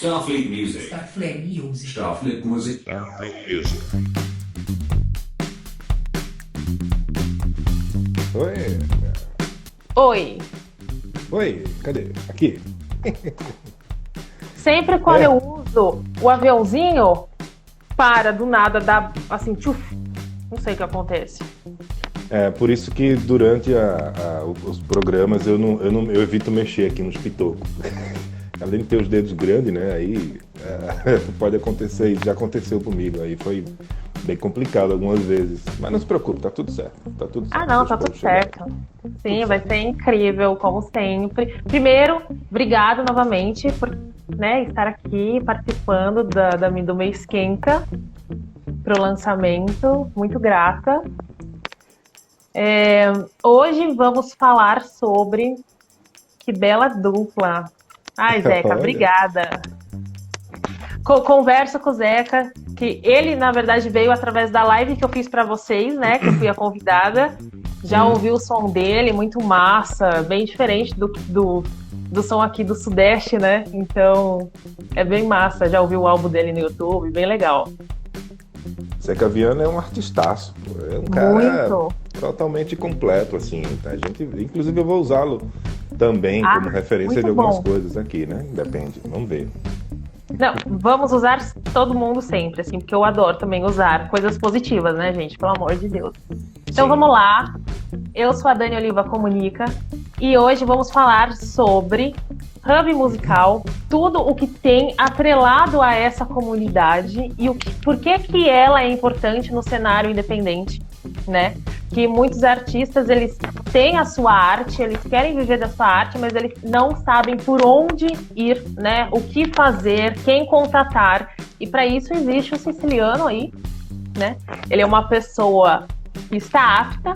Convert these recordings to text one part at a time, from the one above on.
Starfleet Music. Starfleet Music. Starfleet Music. Starfleet Music. Oi. Oi. Oi, cadê? Aqui. Sempre quando eu uso o aviãozinho, para do nada, dá assim, tchuf. Não sei o que acontece. É por isso que durante os programas eu evito mexer aqui nos pitocos. Além de ter os dedos grandes, né? Aí pode acontecer, e já aconteceu comigo. Aí foi bem complicado algumas vezes. Mas não se preocupe, tá tudo certo. Tá tudo certo. Ah, não, tá tudo certo. Sim, vai ser incrível, como sempre. Primeiro, obrigado novamente por estar aqui participando do Mês Esquenta pro lançamento. Muito grata. Hoje vamos falar sobre que bela dupla. Ai, Zeca, Olha. Obrigada. Converso com o Zeca, que ele, na verdade, veio através da live que eu fiz pra vocês, né? Que eu fui a convidada. Já ouvi o som dele, muito massa, bem diferente do som aqui do Sudeste, né? Então, é bem massa. Já ouvi o álbum dele no YouTube, bem legal. Zeca Viana é um artistaço. É um cara Muito. totalmente completo, assim. A gente, inclusive, eu vou usá-lo também como referência de muito algumas bom. coisas aqui, né? Depende, vamos ver. Não, vamos usar todo mundo sempre, assim, porque eu adoro também usar coisas positivas, né, gente? Pelo amor de Deus. Então Sim. vamos lá. Eu sou a Dani Oliva Comunica e hoje vamos falar sobre hub musical, tudo o que tem atrelado a essa comunidade e por que ela é importante no cenário independente, né? Que muitos artistas, eles têm a sua arte, eles querem viver da sua arte, mas eles não sabem por onde ir, né? O que fazer, quem contratar. E para isso existe o Siciliano aí, né? Ele é uma pessoa que está apta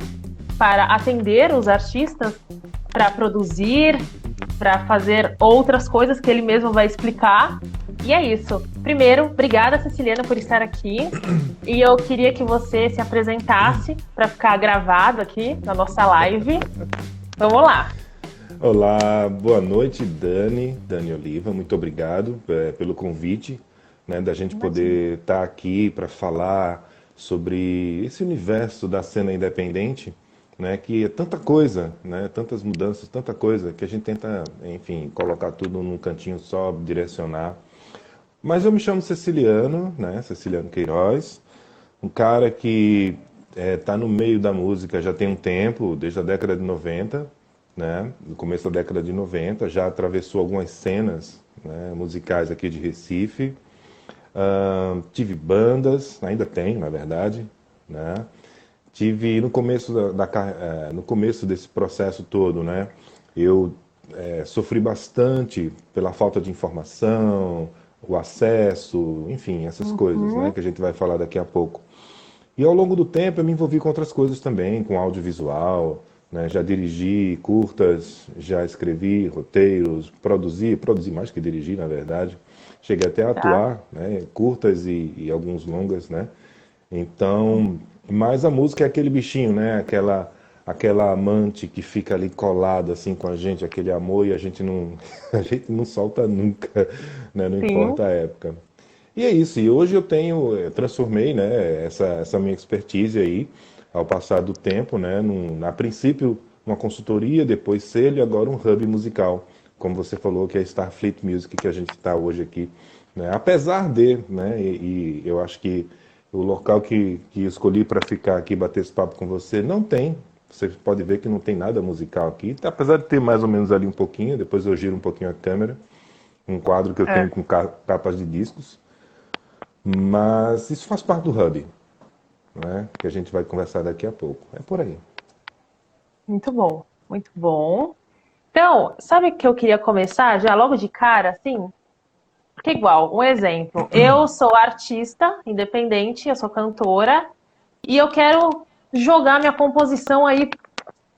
para atender os artistas, para produzir, para fazer outras coisas que ele mesmo vai explicar. E é isso. Primeiro, obrigada, Siciliana, por estar aqui. E eu queria que você se apresentasse para ficar gravado aqui na nossa live. Vamos lá. Olá, boa noite, Dani Oliva. Muito obrigado pelo convite, né, da gente poder estar aqui para falar sobre esse universo da cena independente, né, que é tanta coisa, né, tantas mudanças, tanta coisa, que a gente tenta, enfim, colocar tudo num cantinho só, direcionar. Mas eu me chamo Ceciliano, né, Ceciliano Queiroz, um cara que está no meio da música já tem um tempo, desde a década de 90, né, no começo da década de 90, já atravessou algumas cenas, né, musicais aqui de Recife. Tive bandas, ainda tenho, na verdade, né? Tive no começo no começo desse processo todo, né? Eu sofri bastante pela falta de informação, o acesso, enfim, essas coisas, né? Que a gente vai falar daqui a pouco. E ao longo do tempo eu me envolvi com outras coisas também, com audiovisual, né? Já dirigi curtas, já escrevi roteiros, produzi mais que dirigi, na verdade. Cheguei até a atuar, né? Curtas e alguns longas, né? Então, mas a música é aquele bichinho, né? Aquela amante que fica ali colada assim com a gente, aquele amor e a gente não solta nunca, né? Não Sim. importa a época. E é isso. E hoje eu transformei, né? Essa minha expertise aí ao passar do tempo, né? A princípio uma consultoria, depois selo e agora um hub musical, como você falou, que é Starfleet Music que a gente está hoje aqui, né? Apesar de, né? E eu acho que o local que escolhi para ficar aqui, bater esse papo com você, não tem. Você pode ver que não tem nada musical aqui. Apesar de ter mais ou menos ali um pouquinho, depois eu giro um pouquinho a câmera. Um quadro que eu tenho com capas de discos. Mas isso faz parte do hub, né? Que a gente vai conversar daqui a pouco. É por aí. Muito bom, muito bom. Então, sabe que eu queria começar já logo de cara, assim? Porque igual, um exemplo. Eu sou artista independente, eu sou cantora, e eu quero jogar minha composição aí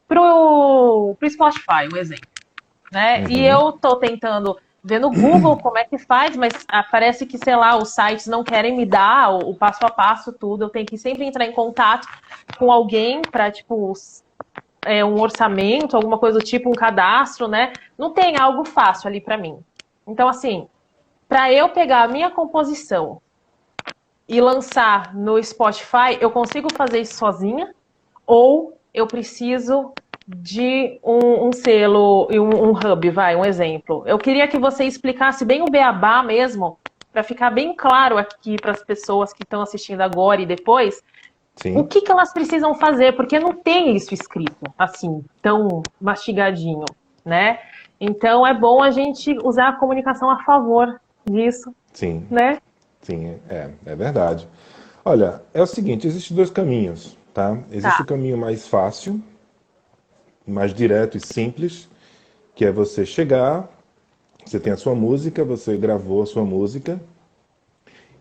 pro Spotify, um exemplo, né? E eu tô tentando ver no Google como é que faz, mas parece que, sei lá, os sites não querem me dar o passo a passo, tudo. Eu tenho que sempre entrar em contato com alguém para, tipo, um orçamento, alguma coisa do tipo, um cadastro, né? Não tem algo fácil ali para mim. Então, assim, para eu pegar a minha composição e lançar no Spotify, eu consigo fazer isso sozinha? Ou eu preciso de um selo e um hub, um exemplo. Eu queria que você explicasse bem o beabá mesmo, para ficar bem claro aqui para as pessoas que estão assistindo agora e depois, o Sim, que elas precisam fazer, porque não tem isso escrito assim, tão mastigadinho, né? Então é bom a gente usar a comunicação a favor disso, sim, né? sim, é verdade. Olha, é o seguinte, existem dois caminhos, tá? Existe o Tá, caminho mais fácil, mais direto e simples, que é você chegar, você tem a sua música, você gravou a sua música,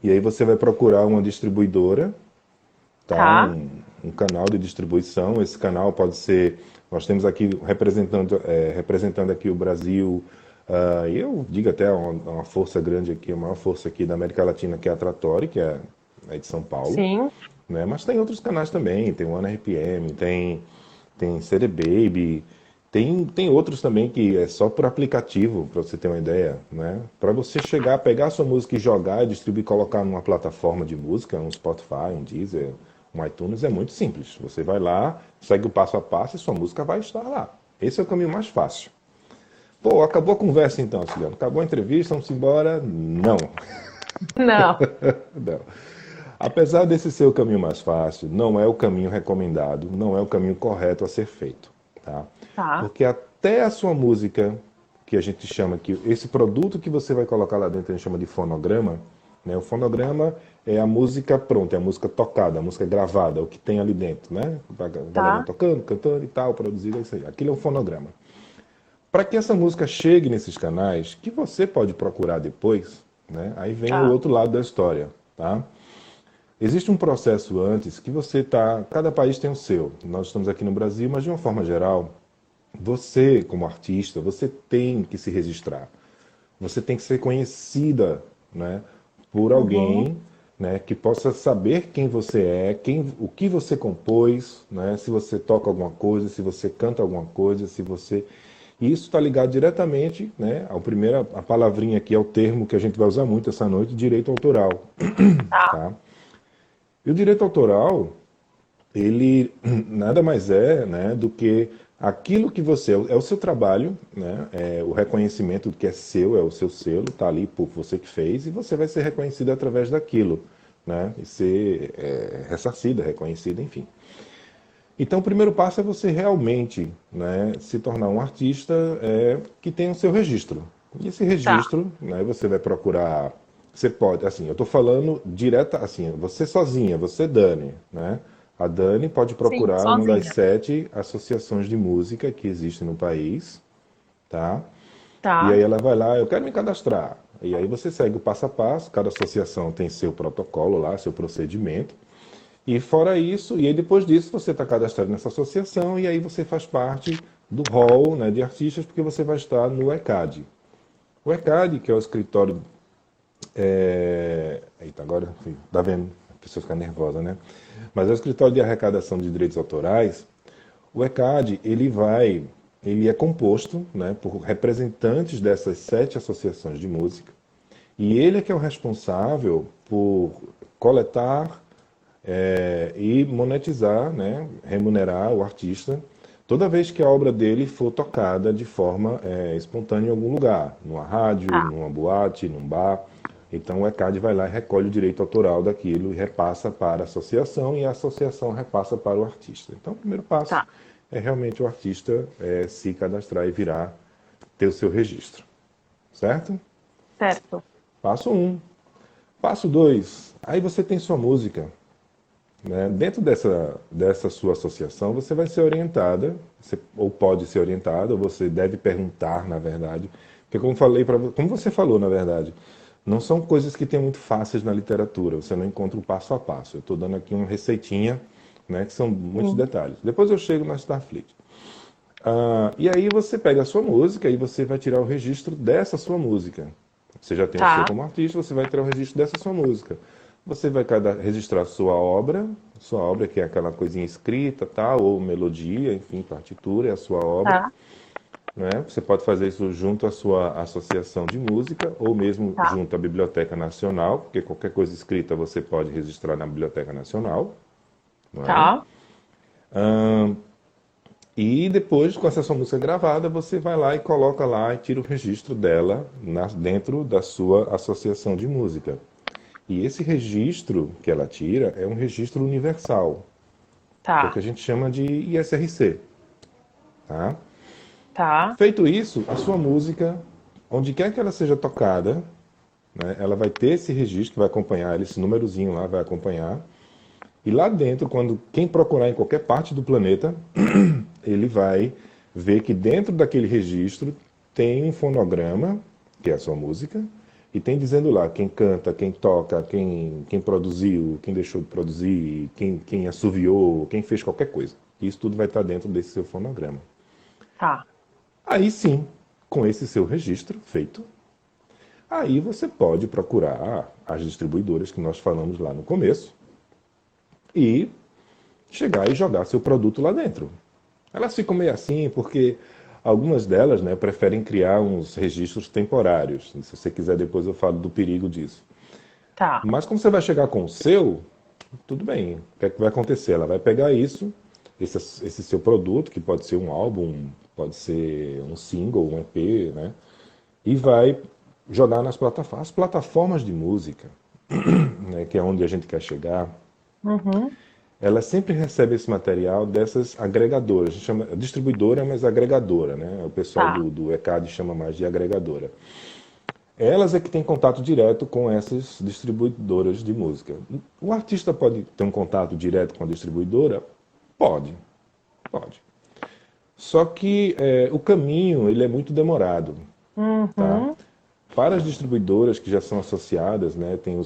e aí você vai procurar uma distribuidora, tá? tá, Um canal de distribuição. Esse canal pode ser, nós temos aqui representando aqui o Brasil, e eu digo até uma força grande aqui, a maior força aqui da América Latina, que é a Trattori, que é de São Paulo, sim, né? Mas tem outros canais também, tem o One RPM, tem CD Baby, tem outros também que é só por aplicativo, para você ter uma ideia, né? Para você chegar, pegar a sua música e jogar, distribuir, colocar numa plataforma de música, um Spotify, um Deezer, um iTunes, é muito simples. Você vai lá, segue o passo a passo e sua música vai estar lá. Esse é o caminho mais fácil. Pô, acabou a conversa então, Ciliano. Acabou a entrevista, vamos embora? Não. não, Não. Apesar desse ser o caminho mais fácil, não é o caminho recomendado, não é o caminho correto a ser feito, tá? tá, Porque até a sua música, que a gente chama que esse produto que você vai colocar lá dentro, a gente chama de fonograma, né? O fonograma é a música pronta, é a música tocada, a música gravada, o que tem ali dentro, né? A galera tá, tocando, cantando e tal, produzido, é isso aí. Aquilo é um fonograma. Para que essa música chegue nesses canais, que você pode procurar depois, né? Aí vem o tá, outro lado da história, tá? Existe um processo antes que você tá. Cada país tem o seu. Nós estamos aqui no Brasil, mas de uma forma geral, você, como artista, você tem que se registrar. Você tem que ser conhecida, né, por uhum, alguém, né, que possa saber quem você é, o que você compôs, né, se você toca alguma coisa, se você canta alguma coisa, se você. E isso está ligado diretamente, né, ao primeiro, a palavrinha aqui é o termo que a gente vai usar muito essa noite, direito autoral, tá, tá? E o direito autoral, ele nada mais é, né, do que aquilo que você é o seu trabalho, né, é o reconhecimento do que é seu, é o seu selo, está ali por você que fez e você vai ser reconhecido através daquilo, né, e ser ressarcido, reconhecido, enfim. Então, o primeiro passo é você realmente, né, se tornar um artista que tenha o seu registro. E esse tá. registro, né, você vai procurar. Você pode, assim, eu estou falando direta, assim, você sozinha, você Dani, né? A Dani pode Sim, procurar uma das sozinha. 7 associações de música que existem no país, tá? E aí Tá, ela vai lá, eu quero me cadastrar. E aí você segue o passo a passo, cada associação tem seu protocolo lá, seu procedimento. E fora isso, e aí depois disso você está cadastrado nessa associação e aí você faz parte do hall, né, de artistas porque você vai estar no ECAD. O ECAD, que é o escritório. Eita, agora, tá vendo? A pessoa fica nervosa, né? Mas é o escritório de arrecadação de direitos autorais. O ECAD, ele é composto, né, por representantes dessas 7 associações de música e ele é que é o responsável por coletar e monetizar, né, remunerar o artista toda vez que a obra dele for tocada de forma espontânea em algum lugar, numa rádio, tá, numa boate, num bar. Então o ECAD vai lá e recolhe o direito autoral daquilo e repassa para a associação e a associação repassa para o artista. Então o primeiro passo tá. é realmente o artista se cadastrar e virar, ter o seu registro, certo? Certo. Passo um. Passo 2. Aí você tem sua música. Né? Dentro dessa sua associação, você vai ser orientada, ou pode ser orientada, ou você deve perguntar, na verdade. Porque como você falou, na verdade, não são coisas que tem muito fáceis na literatura, você não encontra o passo a passo. Eu estou dando aqui uma receitinha, né, que são muitos Sim. detalhes. Depois eu chego na Starfleet. E aí você pega a sua música e você vai tirar o registro dessa sua música. Você já tem o seu Tá, como artista, você vai tirar o registro dessa sua música. Você vai registrar sua obra que é aquela coisinha escrita, tal, ou melodia, enfim, partitura, é a sua obra. tá, né? Você pode fazer isso junto à sua associação de música ou mesmo Tá, junto à Biblioteca Nacional, porque qualquer coisa escrita você pode registrar na Biblioteca Nacional, não é? tá. E depois, com essa sua música gravada, você vai lá e coloca lá e tira o registro dela dentro da sua associação de música. E esse registro que ela tira é um registro universal, que é o que Tá, a gente chama de ISRC, tá? tá. Feito isso, a sua música, onde quer que ela seja tocada, né, ela vai ter esse registro que vai acompanhar, esse númerozinho lá vai acompanhar. E lá dentro, quando quem procurar em qualquer parte do planeta, ele vai ver que dentro daquele registro tem um fonograma, que é a sua música, e tem dizendo lá quem canta, quem toca, quem produziu, quem deixou de produzir, quem assoviou, quem fez qualquer coisa. Isso tudo vai estar dentro desse seu fonograma. Tá. Aí sim, com esse seu registro feito, aí você pode procurar as distribuidoras que nós falamos lá no começo e chegar e jogar seu produto lá dentro. Elas ficam meio assim porque algumas delas, né, preferem criar uns registros temporários. Se você quiser, depois eu falo do perigo disso. Tá. Mas como você vai chegar com o seu, tudo bem. O que é que vai acontecer? Ela vai pegar isso, esse seu produto, que pode ser um álbum, pode ser um single, um EP, né? E vai jogar nas plataformas. As plataformas de música, né, que é onde a gente quer chegar, Uhum. ela sempre recebe esse material dessas agregadoras. A gente chama distribuidora, mas agregadora, né? O pessoal Tá. do ECAD chama mais de agregadora. Elas é que têm contato direto com essas distribuidoras de música. O artista pode ter um contato direto com a distribuidora? Pode, pode. Só que o caminho ele é muito demorado, tá? Uhum. Para as distribuidoras que já são associadas, né, tem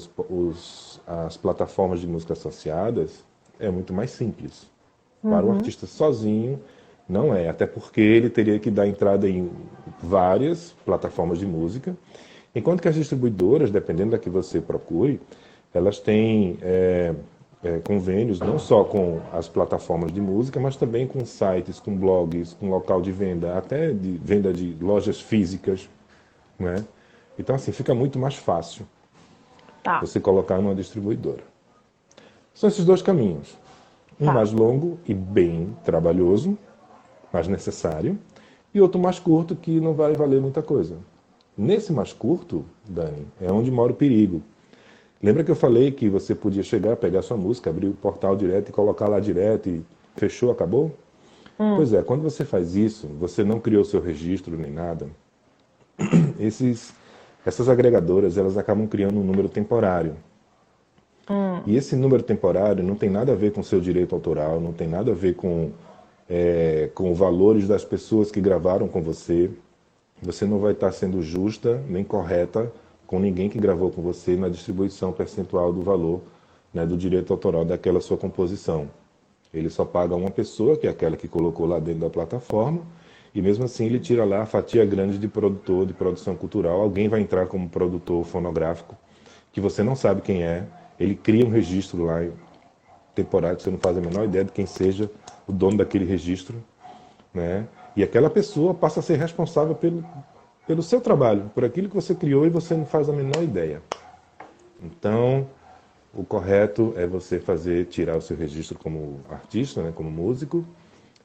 as plataformas de música associadas, é muito mais simples. Para o Uhum. artista sozinho, não é. Até porque ele teria que dar entrada em várias plataformas de música, enquanto que as distribuidoras, dependendo da que você procure, elas têm convênios não só com as plataformas de música, mas também com sites, com blogs, com local de venda, até de venda de lojas físicas, né? Então, assim, fica muito mais fácil Tá. você colocar numa distribuidora. São esses dois caminhos. Um Tá. mais longo e bem trabalhoso, mais necessário, e outro mais curto que não vai valer muita coisa. Nesse mais curto, Dani, é onde mora o perigo. Lembra que eu falei que você podia chegar, pegar sua música, abrir o portal direto e colocar lá direto e fechou, acabou? Hum. Pois é, quando você faz isso, você não criou seu registro nem nada, essas agregadoras elas acabam criando um número temporário. Hum. E esse número temporário não tem nada a ver com seu direito autoral, não tem nada a ver com valores das pessoas que gravaram com você. Você não vai estar sendo justa nem correta com ninguém que gravou com você na distribuição percentual do valor, né, do direito autoral daquela sua composição. Ele só paga uma pessoa, que é aquela que colocou lá dentro da plataforma, e mesmo assim ele tira lá a fatia grande de produtor, de produção cultural. Alguém vai entrar como produtor fonográfico, que você não sabe quem é. Ele cria um registro lá temporário, que você não faz a menor ideia de quem seja o dono daquele registro, né? E aquela pessoa passa a ser responsável pelo seu trabalho, por aquilo que você criou e você não faz a menor ideia. Então, o correto é você tirar o seu registro como artista, né, como músico,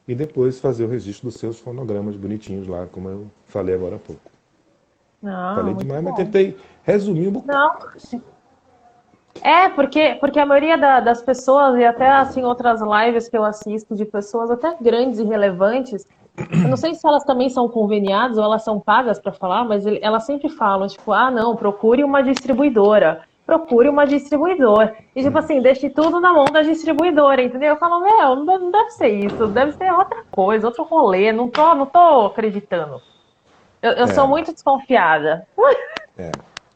e depois fazer o registro dos seus fonogramas bonitinhos lá, como eu falei agora há pouco. Não, Falei muito demais, mas bom. tentei resumir um bocado. Não. Porque a maioria das pessoas, e até assim outras lives que eu assisto de pessoas até grandes e relevantes, eu não sei se elas também são conveniadas ou elas são pagas para falar, mas elas sempre falam, tipo, ah, não, procure uma distribuidora. Procure uma distribuidora. E, tipo assim, deixe tudo na mão da distribuidora, entendeu? Eu falo, meu, não deve ser isso, deve ser outra coisa, outro rolê, não tô acreditando. Eu sou É, muito desconfiada. é,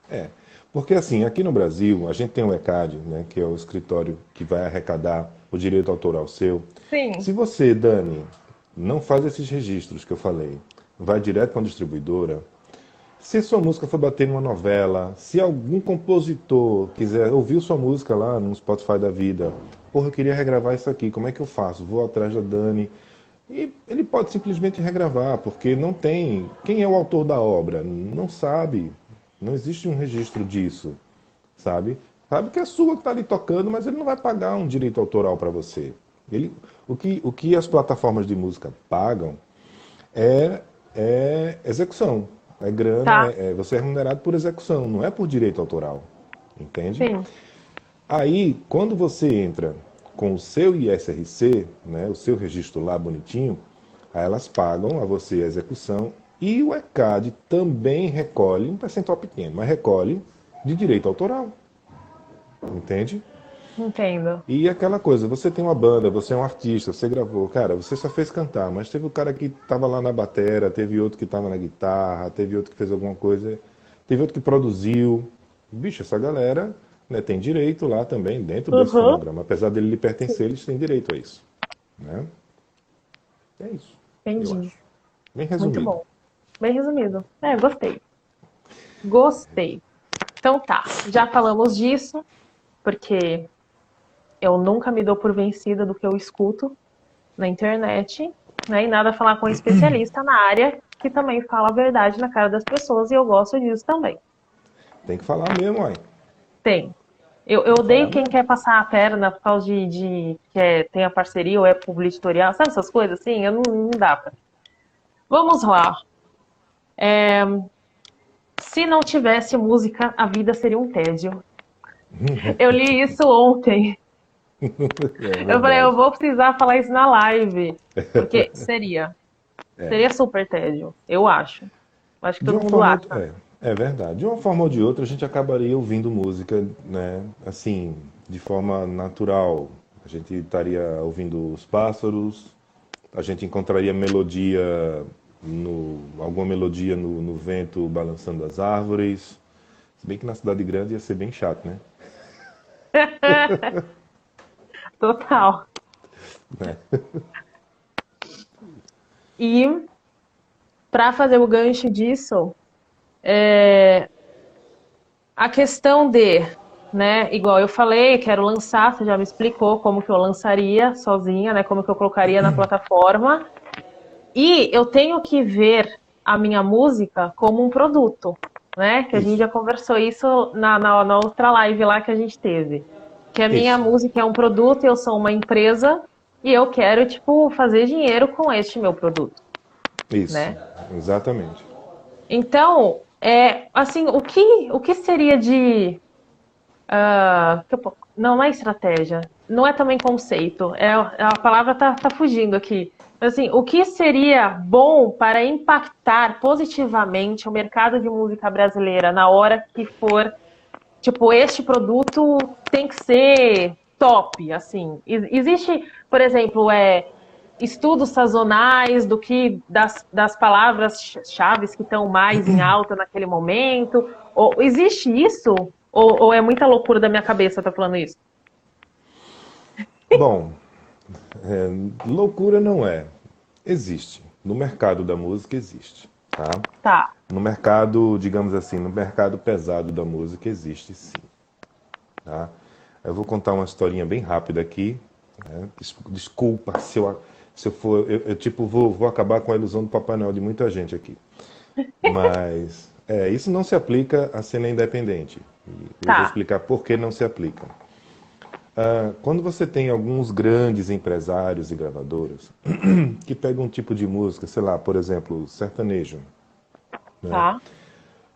é. Porque assim, aqui no Brasil, a gente tem o ECAD, né, que é o escritório que vai arrecadar o direito autoral seu. Sim. Se você, Dani, não faz esses registros que eu falei, vai direto para a distribuidora, se sua música for bater numa novela, se algum compositor quiser ouvir sua música lá no Spotify da vida, porra, eu queria regravar isso aqui, como é que eu faço? Vou atrás da Dani, E ele pode simplesmente regravar, porque não tem. Quem é o autor da obra? Não sabe. Não existe um registro disso, sabe? Sabe que é sua que está ali tocando, mas ele não vai pagar um direito autoral para você. O que as plataformas de música pagam é execução. É grana, Tá, você é remunerado por execução, não é por direito autoral. Entende? sim. Aí, quando você entra com o seu ISRC, né, o seu registro lá bonitinho, aí elas pagam a você a execução e o ECAD também recolhe, um percentual pequeno, mas recolhe de direito autoral. Entende? Entendo. E aquela coisa, você tem uma banda, você é um artista, você gravou, cara, você só fez cantar, mas teve o cara que estava lá na batera, teve outro que estava na guitarra, teve outro que fez alguma coisa, teve outro que produziu. Bicho, essa galera, né, tem direito lá também, dentro desse Uhum. fonograma. Apesar dele lhe pertencer, eles têm direito a isso. Né? É isso, eu Entendi. acho. Bem Muito resumido. bom. Bem resumido. É, gostei. Gostei. Então tá, já falamos disso, porque eu nunca me dou por vencida do que eu escuto na internet, né? E nada a falar com um especialista na área que também fala a verdade na cara das pessoas, e eu gosto disso também. Tem que falar mesmo, aí. Tem. Eu Tem que odeio falar quem mesmo. quer passar a perna por causa de que tem a parceria ou é publicitorial, sabe essas coisas assim? Eu não dá pra. Vamos lá. Se não tivesse música, a vida seria um tédio. Eu li isso ontem. É Eu falei, eu verdade. vou precisar falar isso na live. Porque seria. Seria super tédio, eu acho. Acho que De todo uma mundo forma, acha. é verdade. De uma forma ou de outra, a gente acabaria ouvindo música, né? Assim, de forma natural. A gente estaria ouvindo os pássaros, a gente encontraria melodia alguma melodia no vento balançando as árvores. Se bem que na cidade grande ia ser bem chato, né? Total. Né? E para fazer o gancho disso, a questão de, né, igual eu falei, quero lançar, você já me explicou como que eu lançaria sozinha, né, como que eu colocaria na plataforma. E eu tenho que ver a minha música como um produto, né? Que a gente Isso, já conversou isso na outra live lá que a gente teve. Que a minha isso, música é um produto, eu sou uma empresa e eu quero, tipo, fazer dinheiro com este meu produto, isso, né? exatamente. Então, assim, o que seria de não é estratégia, não é também conceito, a palavra tá fugindo aqui. Assim, o que seria bom para impactar positivamente o mercado de música brasileira na hora que for, tipo, este produto tem que ser top, assim. Existe, por exemplo, estudos sazonais do que das palavras-chave que estão mais em alta naquele momento? Ou, existe isso? Ou é muita loucura da minha cabeça estar falando isso? Bom, loucura não é. Existe. No mercado da música existe, tá? Tá, No mercado, digamos assim, no mercado pesado da música existe sim, tá? Eu vou contar uma historinha bem rápida aqui, né? Desculpa se eu for, tipo vou acabar com a ilusão do Papai Noel de muita gente aqui, mas isso não se aplica à cena independente. E eu vou tá, explicar por que não se aplica. Quando você tem alguns grandes empresários e gravadoras que pegam um tipo de música, sei lá, por exemplo, sertanejo, né? tá,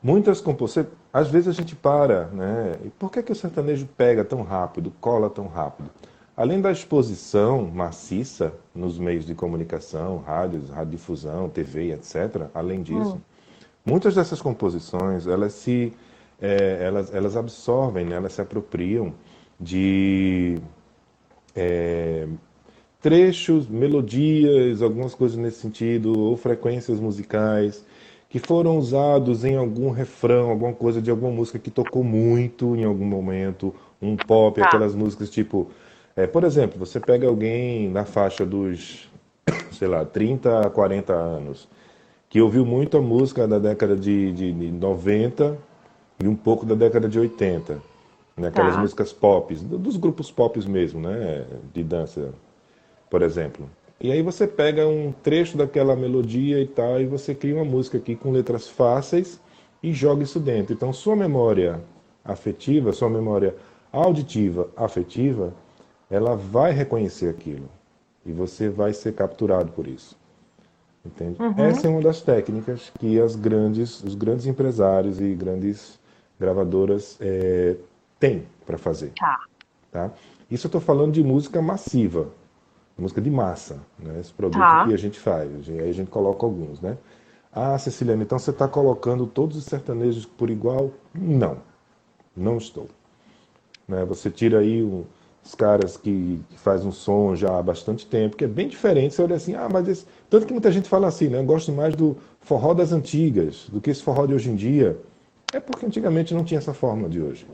Muitas composições, às vezes a gente para, né? E por que que o sertanejo pega tão rápido, cola tão rápido? Além da exposição maciça nos meios de comunicação, rádios, radiodifusão, TV, etc., além disso, muitas dessas composições, elas absorvem, né? Elas se apropriam de trechos, melodias, algumas coisas nesse sentido, ou frequências musicais que foram usados em algum refrão, alguma coisa de alguma música que tocou muito em algum momento, um pop, tá, aquelas músicas tipo, por exemplo, você pega alguém na faixa dos, sei lá, 30 a 40 anos, que ouviu muito a música da década de 90 e um pouco da década de 80, né? Aquelas tá. músicas pop, dos grupos pop mesmo, né? De dança, por exemplo. E aí você pega um trecho daquela melodia e tal, e você cria uma música aqui com letras fáceis e joga isso dentro. Então sua memória afetiva, sua memória auditiva afetiva, ela vai reconhecer aquilo. E você vai ser capturado por isso. Entende? Uhum. Essa é uma das técnicas que os grandes empresários e grandes gravadoras têm para fazer. Tá, Tá? Isso eu estou falando de música massiva, música de massa, né? Esse produto que tá. a gente faz. Aí a gente coloca alguns, né? Ah, Ceciliane, então você está colocando todos os sertanejos por igual? Não, não estou. Né? Você tira aí os caras que faz um som já há bastante tempo, que é bem diferente. Você olha assim, ah, mas esse... Tanto que muita gente fala assim, né? Eu gosto mais do forró das antigas do que esse forró de hoje em dia. É porque antigamente não tinha essa forma de hoje.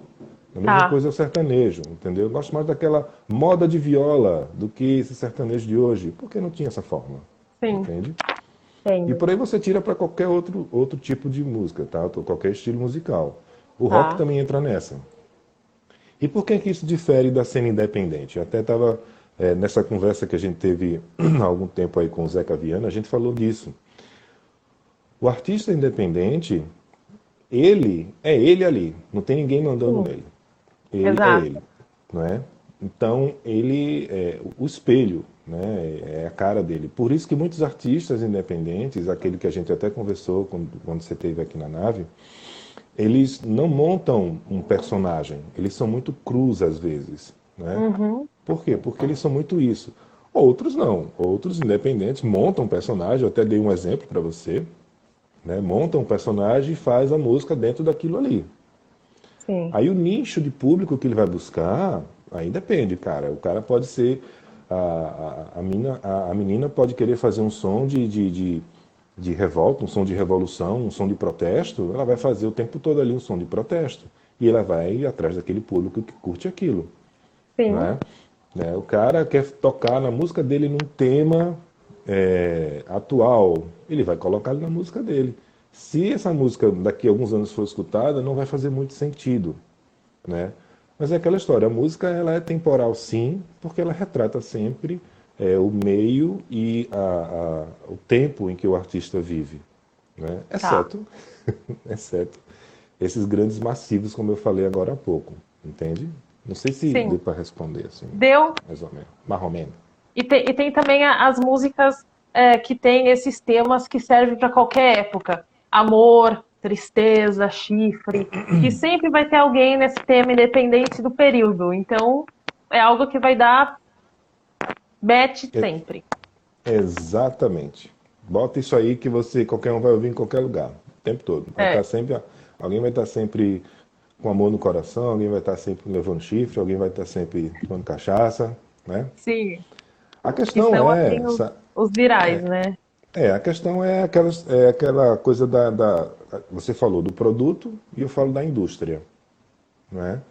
A mesma Tá. coisa é o sertanejo, entendeu? Eu gosto mais daquela moda de viola do que esse sertanejo de hoje, porque não tinha essa forma, Sim, entende? E entendo. por aí você tira para qualquer outro tipo de música, tá? Qualquer estilo musical. O rock Tá. também entra nessa. E por que que isso difere da cena independente? Eu até estava nessa conversa que a gente teve há algum tempo aí com o Zeca Viana, a gente falou disso. O artista independente, ele é ele ali, não tem ninguém mandando Sim, nele. Ele é exato. ele, não é? Então ele é o espelho, né? É a cara dele. Por isso que muitos artistas independentes, aquele que a gente até conversou quando você esteve aqui na nave, eles não montam um personagem, eles são muito crus às vezes, né? Uhum. Por quê? Porque eles são muito isso. Outros não, outros independentes montam um personagem, eu até dei um exemplo para você, né? Montam um personagem e faz a música dentro daquilo ali. Sim. Aí o nicho de público que ele vai buscar, aí depende, cara. O cara pode ser. A menina pode querer fazer um som de revolta, um som de revolução, um som de protesto. Ela vai fazer o tempo todo ali um som de protesto. E ela vai ir atrás daquele público que curte aquilo. Sim. Né? O cara quer tocar na música dele num tema atual. Ele vai colocar ali na música dele. Se essa música daqui a alguns anos for escutada, não vai fazer muito sentido, né? Mas é aquela história, a música ela é temporal sim, porque ela retrata sempre o meio e o tempo em que o artista vive, né? Tá. Exceto esses grandes massivos, como eu falei agora há pouco, entende? Não sei se Sim. deu para responder assim, Deu. mais ou menos. E tem também as músicas que tem esses temas que servem para qualquer época. Amor, tristeza, chifre. Que sempre vai ter alguém nesse tema, independente do período. Então, é algo que vai dar match É, sempre. exatamente. Bota isso aí que você, qualquer um vai ouvir em qualquer lugar, o tempo todo. Vai estar É, sempre, alguém vai estar sempre com amor no coração, alguém vai estar sempre levando chifre, alguém vai estar sempre tomando cachaça, né? sim. A Que questão são, é, assim, os virais, né? a questão é aquela coisa você falou do produto e eu falo da indústria, né?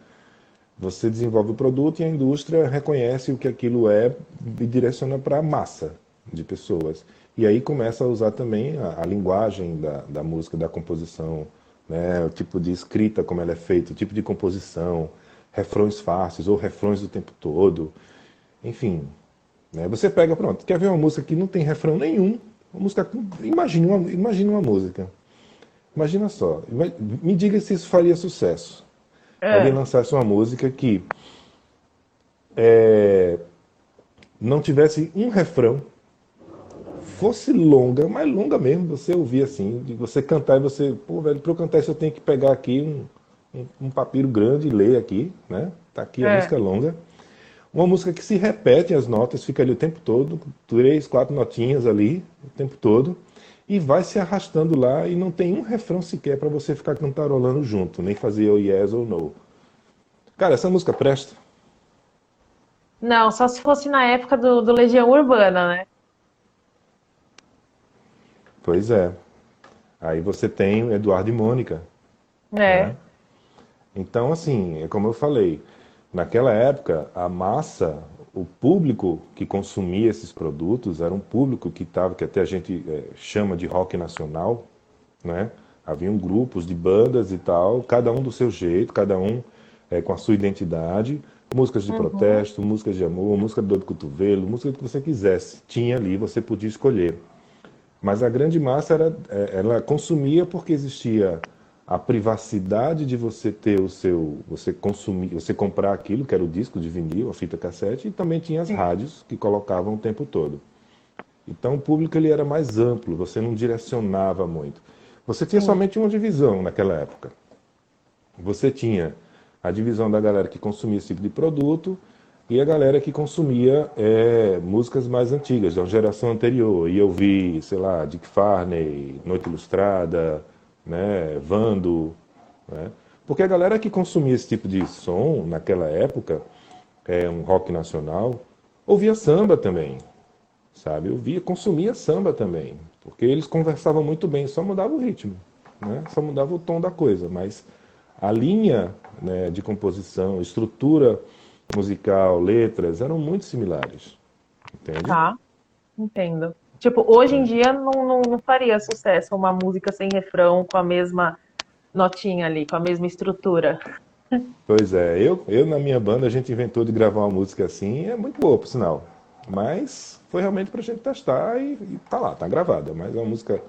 Você desenvolve o produto e a indústria reconhece o que aquilo é e direciona para a massa de pessoas. E aí começa a usar também a linguagem da música, da composição, né? O tipo de escrita, como ela é feita, o tipo de composição, refrões fáceis ou refrões do tempo todo. Enfim, né? Você pega, pronto, quer ver uma música que não tem refrão nenhum? Uma música, imagine uma música. Imagina só, me diga se isso faria sucesso. Alguém É, lançasse uma música que não tivesse um refrão, fosse longa, mas longa mesmo, você ouvir assim, de você cantar e você, pô, velho, para eu cantar isso eu tenho que pegar aqui um papiro grande e ler aqui, né? Tá aqui a é. música longa. Uma música que se repete as notas, fica ali o tempo todo, três, quatro notinhas ali, o tempo todo, e vai se arrastando lá e não tem um refrão sequer para você ficar cantarolando junto, nem fazer o yes ou no. Cara, essa música presta. Não, só se fosse na época do Legião Urbana, né? Pois é. Aí você tem o Eduardo e Mônica, né? É, Então, assim, é como eu falei, naquela época, a massa, o público que consumia esses produtos era um público que estava, que até a gente chama de rock nacional, né? Haviam grupos de bandas e tal, cada um do seu jeito, cada um com a sua identidade, Músicas de Uhum. protesto, músicas de amor, música de dor de cotovelo, música que você quisesse. Tinha ali, você podia escolher. Mas a grande massa ela consumia porque existia a privacidade de você ter o seu, você consumir, você comprar aquilo que era o disco de vinil, a fita cassete, e também tinha as Sim, rádios que colocavam o tempo todo. Então o público ele era mais amplo, você não direcionava muito. Você tinha sim. somente uma divisão naquela época. Você tinha a divisão da galera que consumia esse tipo de produto e a galera que consumia músicas mais antigas, da geração anterior. E eu vi, sei lá, Dick Farney, Noite Ilustrada, né, Vando, né? Porque a galera que consumia esse tipo de som naquela época, um rock nacional, ouvia samba também, sabe? Ouvia, consumia samba também, porque eles conversavam muito bem, só mudava o ritmo, né? Só mudava o tom da coisa, mas a linha, né, de composição, estrutura musical, letras eram muito similares, entende? Tá, entendo. Tipo, hoje em dia não faria sucesso uma música sem refrão, com a mesma notinha ali, com a mesma estrutura. Pois é, eu na minha banda a gente inventou de gravar uma música assim, é muito boa, por sinal. Mas foi realmente pra gente testar e tá lá, tá gravada. Mas é uma música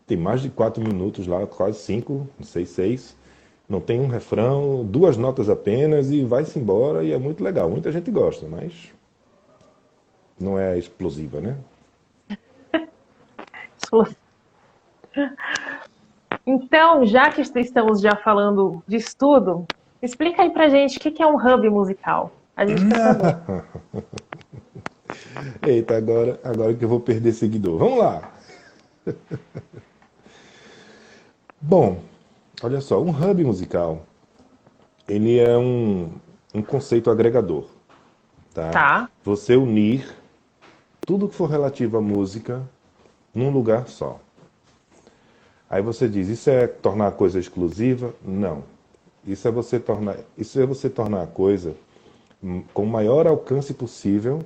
tem mais de 4 minutos lá, quase 5, não sei, 6. Não tem um refrão, 2 notas apenas e vai-se embora e é muito legal. Muita gente gosta, mas não é explosiva, né? Então, já que estamos já falando de estudo, explica aí pra gente o que que é um hub musical. A gente quer saber. Eita, agora que eu vou perder seguidor. Vamos lá! Bom, olha só, um hub musical, ele é um conceito agregador, tá? Tá. Você unir tudo que for relativo à música num lugar só. Aí você diz, isso é tornar a coisa exclusiva? Não. Isso é você tornar a coisa com o maior alcance possível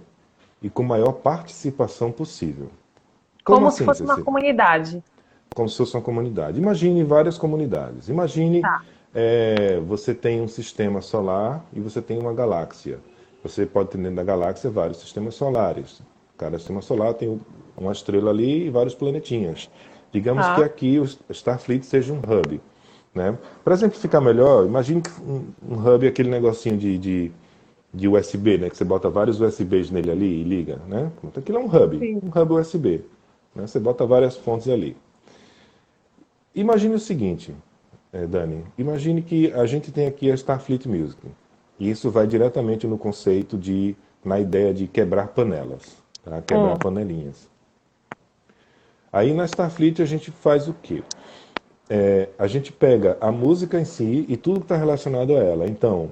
e com maior participação possível. Como Como se assim, fosse uma Cecília? comunidade. Como se fosse uma comunidade. Imagine várias comunidades. Imagine Tá. você tem um sistema solar e você tem uma galáxia. Você pode ter dentro da galáxia vários sistemas solares. Cada sistema solar tem uma estrela ali e vários planetinhas. Digamos que Tá. aqui o Starfleet seja um hub. Né? Para exemplificar melhor, imagine que um hub é aquele negocinho de USB, né? Que você bota vários USBs nele ali e liga. Né? Então, aquilo é Sim. um hub USB. Né? Você bota várias fontes ali. Imagine o seguinte, Dani, imagine que a gente tem aqui a Starfleet Music. E isso vai diretamente no conceito na ideia de quebrar panelas, tá? Quebrar Hum. panelinhas. Aí na Starfleet a gente faz o quê? A gente pega a música em si e tudo que está relacionado a ela. Então,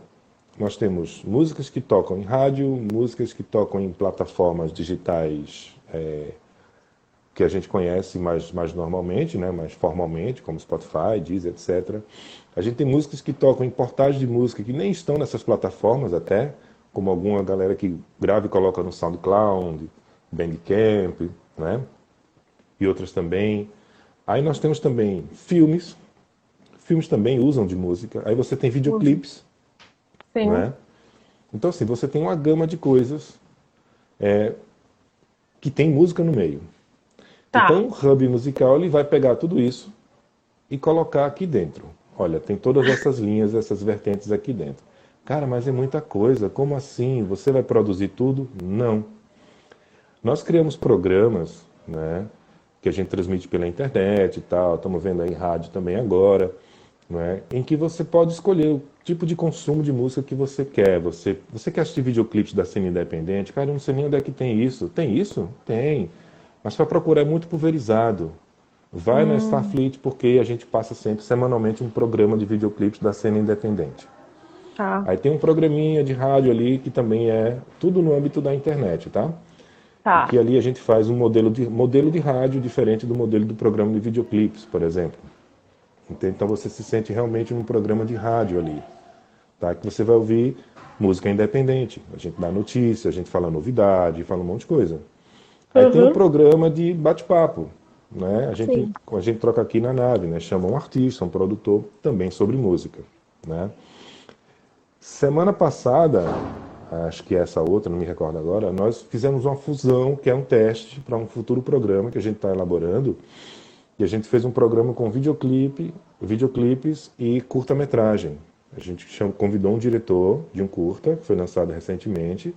nós temos músicas que tocam em rádio, músicas que tocam em plataformas digitais que a gente conhece mais normalmente, né, mais formalmente, como Spotify, Deezer, etc. A gente tem músicas que tocam em portais de música que nem estão nessas plataformas até, como alguma galera que grava e coloca no SoundCloud, Bandcamp, né, e outras também. Aí nós temos também filmes também usam de música. Aí você tem videoclipes, Sim. né? Então assim, você tem uma gama de coisas que tem música no meio. Então, Tá. o hub musical ele vai pegar tudo isso e colocar aqui dentro. Olha, tem todas essas linhas, essas vertentes aqui dentro. Cara, mas é muita coisa. Como assim? Você vai produzir tudo? Não. Nós criamos programas, né, que a gente transmite pela internet e tal. Estamos vendo aí em rádio também agora, né, em que você pode escolher o tipo de consumo de música que você quer. Você quer assistir videoclipes da cena independente? Cara, eu não sei nem onde é que tem isso. Tem isso? Tem. Mas para procurar é muito pulverizado. Vai na Hum. Starfleet porque a gente passa sempre, semanalmente, um programa de videoclipes da cena independente. Tá. Aí tem um programinha de rádio ali que também é tudo no âmbito da internet, tá? E Tá. que ali a gente faz um modelo de rádio diferente do modelo do programa de videoclipes, por exemplo. Então você se sente realmente num programa de rádio ali, tá? Que você vai ouvir música independente. A gente dá notícia, a gente fala novidade, fala um monte de coisa. Aí tem o Uhum. programa de bate-papo, né? Sim. A gente troca aqui na nave, né? Chama um artista, um produtor, também sobre música, né? Semana passada acho que é essa outra, não me recordo agora, nós fizemos uma fusão, que é um teste para um futuro programa que a gente está elaborando, e a gente fez um programa com videoclipes e curta-metragem. A gente convidou um diretor de um curta, que foi lançado recentemente,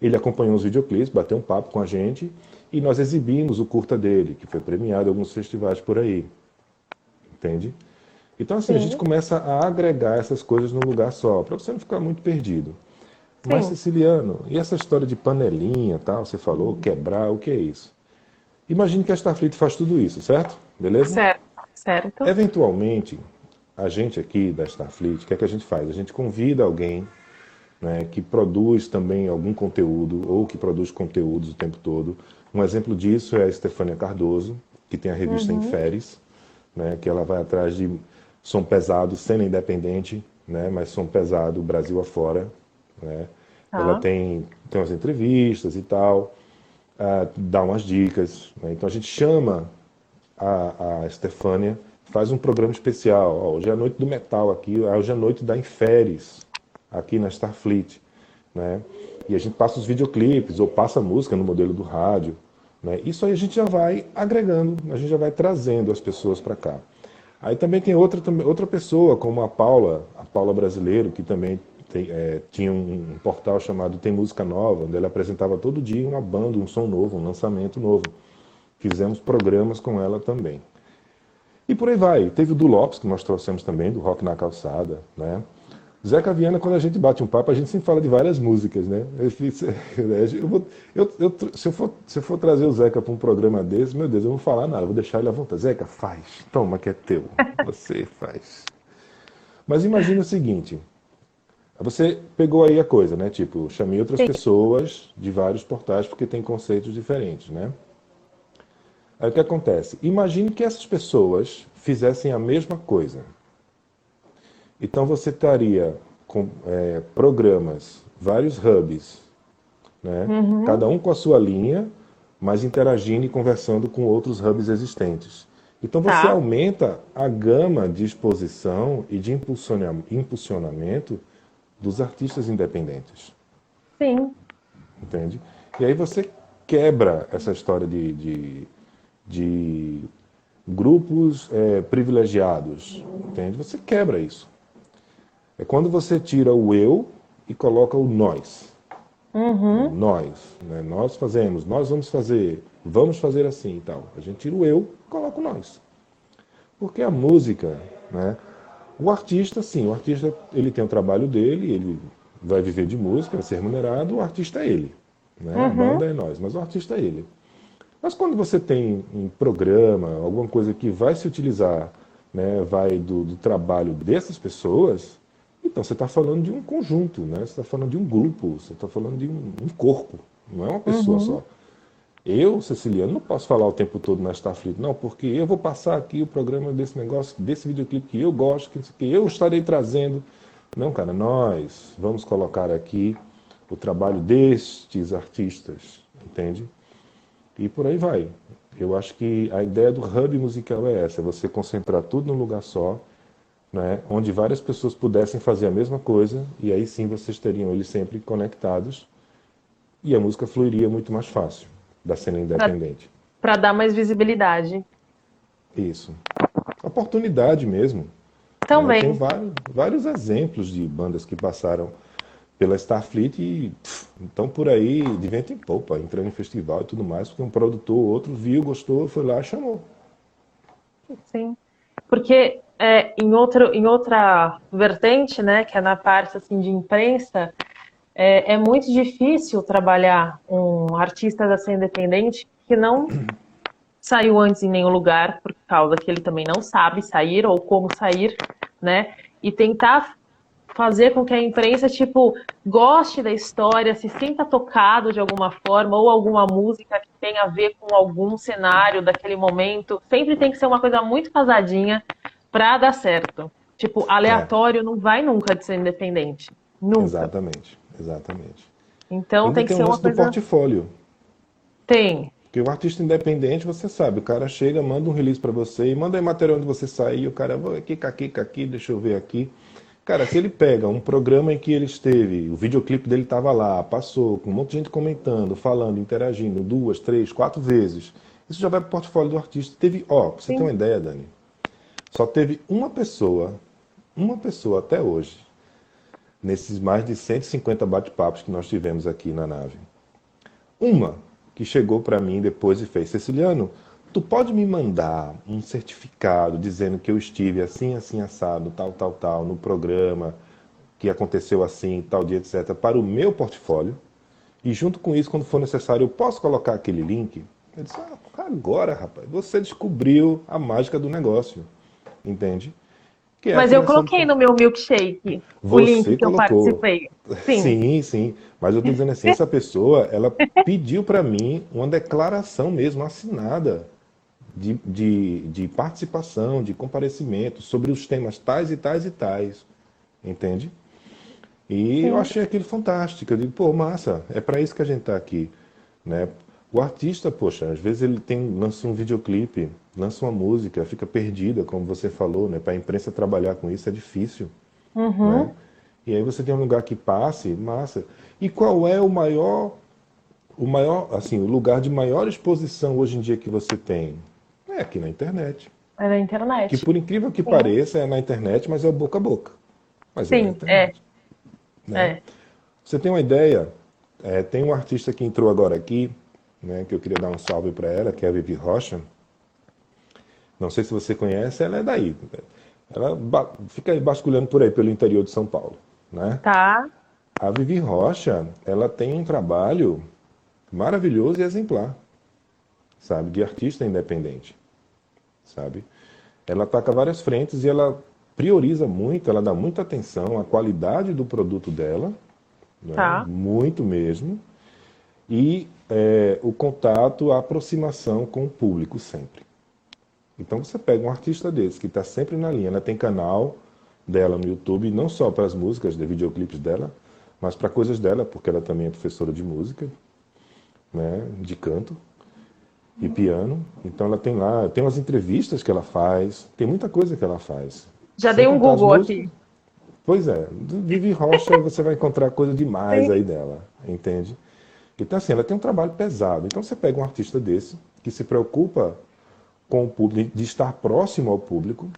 ele acompanhou os videoclipes, bateu um papo com a gente, e nós exibimos o curta dele, que foi premiado em alguns festivais por aí. Entende? Então, assim, a gente Sim, começa a agregar essas coisas num lugar só, para você não ficar muito perdido. Mas, sim. Siciliano, e essa história de panelinha, tal, você falou, quebrar, o que é isso? Imagine que a Starfleet faz tudo isso, certo? Beleza? Certo, certo. Eventualmente, a gente aqui da Starfleet, o que é que a gente faz? A gente convida alguém, né, que produz também algum conteúdo, ou que produz conteúdos o tempo todo. Um exemplo disso é a Estefânia Cardoso, que tem a revista Uhum. Inferes, né, que ela vai atrás de som pesado, cena independente, né, mas som pesado Brasil afora. Né? Ela Tá. tem umas entrevistas e tal, dá umas dicas. Né? Então a gente chama a Estefânia, faz um programa especial. Ó, hoje é a noite do metal aqui, hoje é a noite da Inferes, aqui na Starfleet. Né? E a gente passa os videoclipes, ou passa a música no modelo do rádio. Né? Isso aí a gente já vai agregando, a gente já vai trazendo as pessoas para cá. Aí também tem outra pessoa, como a Paula Brasileiro, que também tinha um portal chamado Tem Música Nova, onde ela apresentava todo dia uma banda, um som novo, um lançamento novo. Fizemos programas com ela também. E por aí vai. Teve o do Lopes, que nós trouxemos também, do Rock na Calçada, né? Zeca Viana, quando a gente bate um papo, a gente sempre fala de várias músicas, né? Se eu for trazer o Zeca para um programa desse, meu Deus, eu não vou falar nada, vou deixar ele à vontade. Zeca, faz, toma que é teu, você faz. Mas imagine o seguinte, você pegou aí a coisa, né? Tipo, chamei outras Sim. pessoas de vários portais porque tem conceitos diferentes, né? Aí o que acontece? Imagine que essas pessoas fizessem a mesma coisa. Então você estaria com programas, vários hubs, né? Uhum. Cada um com a sua linha, mas interagindo e conversando com outros hubs existentes. Então você Tá. aumenta a gama de exposição e de impulsionamento dos artistas independentes, Sim. entende? E aí você quebra essa história de grupos privilegiados, entende? Você quebra isso. É quando você tira o eu e coloca o nós. Né? Uhum. Nós, né? Nós fazemos, nós vamos fazer assim e tal. A gente tira o eu e coloca o nós. Porque a música, né? O artista, sim, o artista ele tem o trabalho dele, ele vai viver de música, vai ser remunerado, o artista é ele. Né? A Uhum. banda é nós, mas o artista é ele. Mas quando você tem um programa, alguma coisa que vai se utilizar, né, vai do trabalho dessas pessoas, então você está falando de um conjunto, né? Você está falando de um grupo, você está falando de um corpo, não é uma pessoa Uhum. só. Eu, Ceciliano, não posso falar o tempo todo na Starfleet, não, porque eu vou passar aqui o programa desse negócio, desse videoclipe que eu gosto, que eu estarei trazendo. Não, cara, nós vamos colocar aqui o trabalho destes artistas, entende? E por aí vai. Eu acho que a ideia do hub musical é essa, é você concentrar tudo num lugar só, né, onde várias pessoas pudessem fazer a mesma coisa, e aí sim vocês teriam eles sempre conectados, e a música fluiria muito mais fácil da cena Pra, independente. pra dar mais visibilidade. Isso. Oportunidade mesmo. Né? Tem Também. vários exemplos de bandas que passaram pela Starfleet e estão por aí de vento em popa, entrando em festival e tudo mais, porque um produtor ou outro viu, gostou, foi lá e chamou. Sim. Porque em outra vertente, né, que é na parte assim de imprensa, é muito difícil trabalhar um artista da cena independente que não saiu antes em nenhum lugar, por causa que ele também não sabe sair ou como sair, né? E tentar fazer com que a imprensa, tipo, goste da história, se sinta tocado de alguma forma, ou alguma música que tenha a ver com algum cenário daquele momento. Sempre tem que ser uma coisa muito casadinha pra dar certo. Tipo, É, aleatório não vai nunca de ser independente. Nunca. exatamente, exatamente. Então Ainda tem que tem o ser uma lance do coisa. portfólio. Tem. Porque o artista independente, você sabe, o cara chega, manda um release para você e manda aí material onde você sair, o cara, vou aqui, aqui, aqui, deixa eu ver aqui. Cara, se ele pega um programa em que ele esteve, o videoclipe dele estava lá, passou, com um monte de gente comentando, falando, interagindo, 2, 3, 4 vezes, isso já vai pro portfólio do artista. Teve, ó, pra você ter Sim. uma ideia, Dani, só teve uma pessoa até hoje, nesses mais de 150 bate-papos que nós tivemos aqui na nave. Uma que chegou para mim depois e fez: Ceciliano, tu pode me mandar um certificado dizendo que eu estive assim, assim, assado, tal, tal, tal, no programa, que aconteceu assim, tal dia, etc., para o meu portfólio? E junto com isso, quando for necessário, eu posso colocar aquele link? Eu disse: agora, rapaz, você descobriu a mágica do negócio, entende? Que é a Mas eu criação coloquei do... no meu milkshake o link Você que eu colocou. participei. Sim. Sim, sim. Mas eu estou dizendo assim, essa pessoa, ela pediu para mim uma declaração mesmo assinada de participação, de comparecimento sobre os temas tais e tais e tais. Entende? E eu Sim. achei aquilo fantástico. Eu digo, pô, massa, é para isso que a gente está aqui, né? O artista, poxa, às vezes ele lança um videoclipe, lança uma música, fica perdida, como você falou, né? Para a imprensa trabalhar com isso é difícil, né? Uhum. E aí você tem um lugar que passe, massa. E qual é assim, o lugar de maior exposição hoje em dia que você tem? É aqui na internet. É na Que internet. por incrível que Sim. pareça, é na internet, mas é o boca a boca. Mas é na Sim, é. internet, né? É. Você tem uma ideia? Tem um artista que entrou agora aqui, né, que eu queria dar um salve para ela, que é a Vivi Rocha. Não sei se você conhece, ela é daí. Ela fica aí basculhando por aí, pelo interior de São Paulo, né? Tá. A Vivi Rocha, ela tem um trabalho maravilhoso e exemplar, sabe? De artista independente, sabe? Ela ataca várias frentes e ela prioriza muito, ela dá muita atenção à qualidade do produto dela, né? Tá. Muito mesmo, e o contato, a aproximação com o público sempre. Então você pega um artista desse, que está sempre na linha, ela tem canal dela no YouTube, não só para as músicas, de videoclipes dela, mas para coisas dela, porque ela também é professora de música, né, de canto e piano. Então ela tem lá, tem umas entrevistas que ela faz, tem muita coisa que ela faz. Já Sem dei um contar as Google músicas. aqui. Pois é, do Vivi Rocha você vai encontrar coisa demais Sim. aí dela, entende? Então assim, ela tem um trabalho pesado. Então você pega um artista desse, que se preocupa com o público, de estar próximo ao público,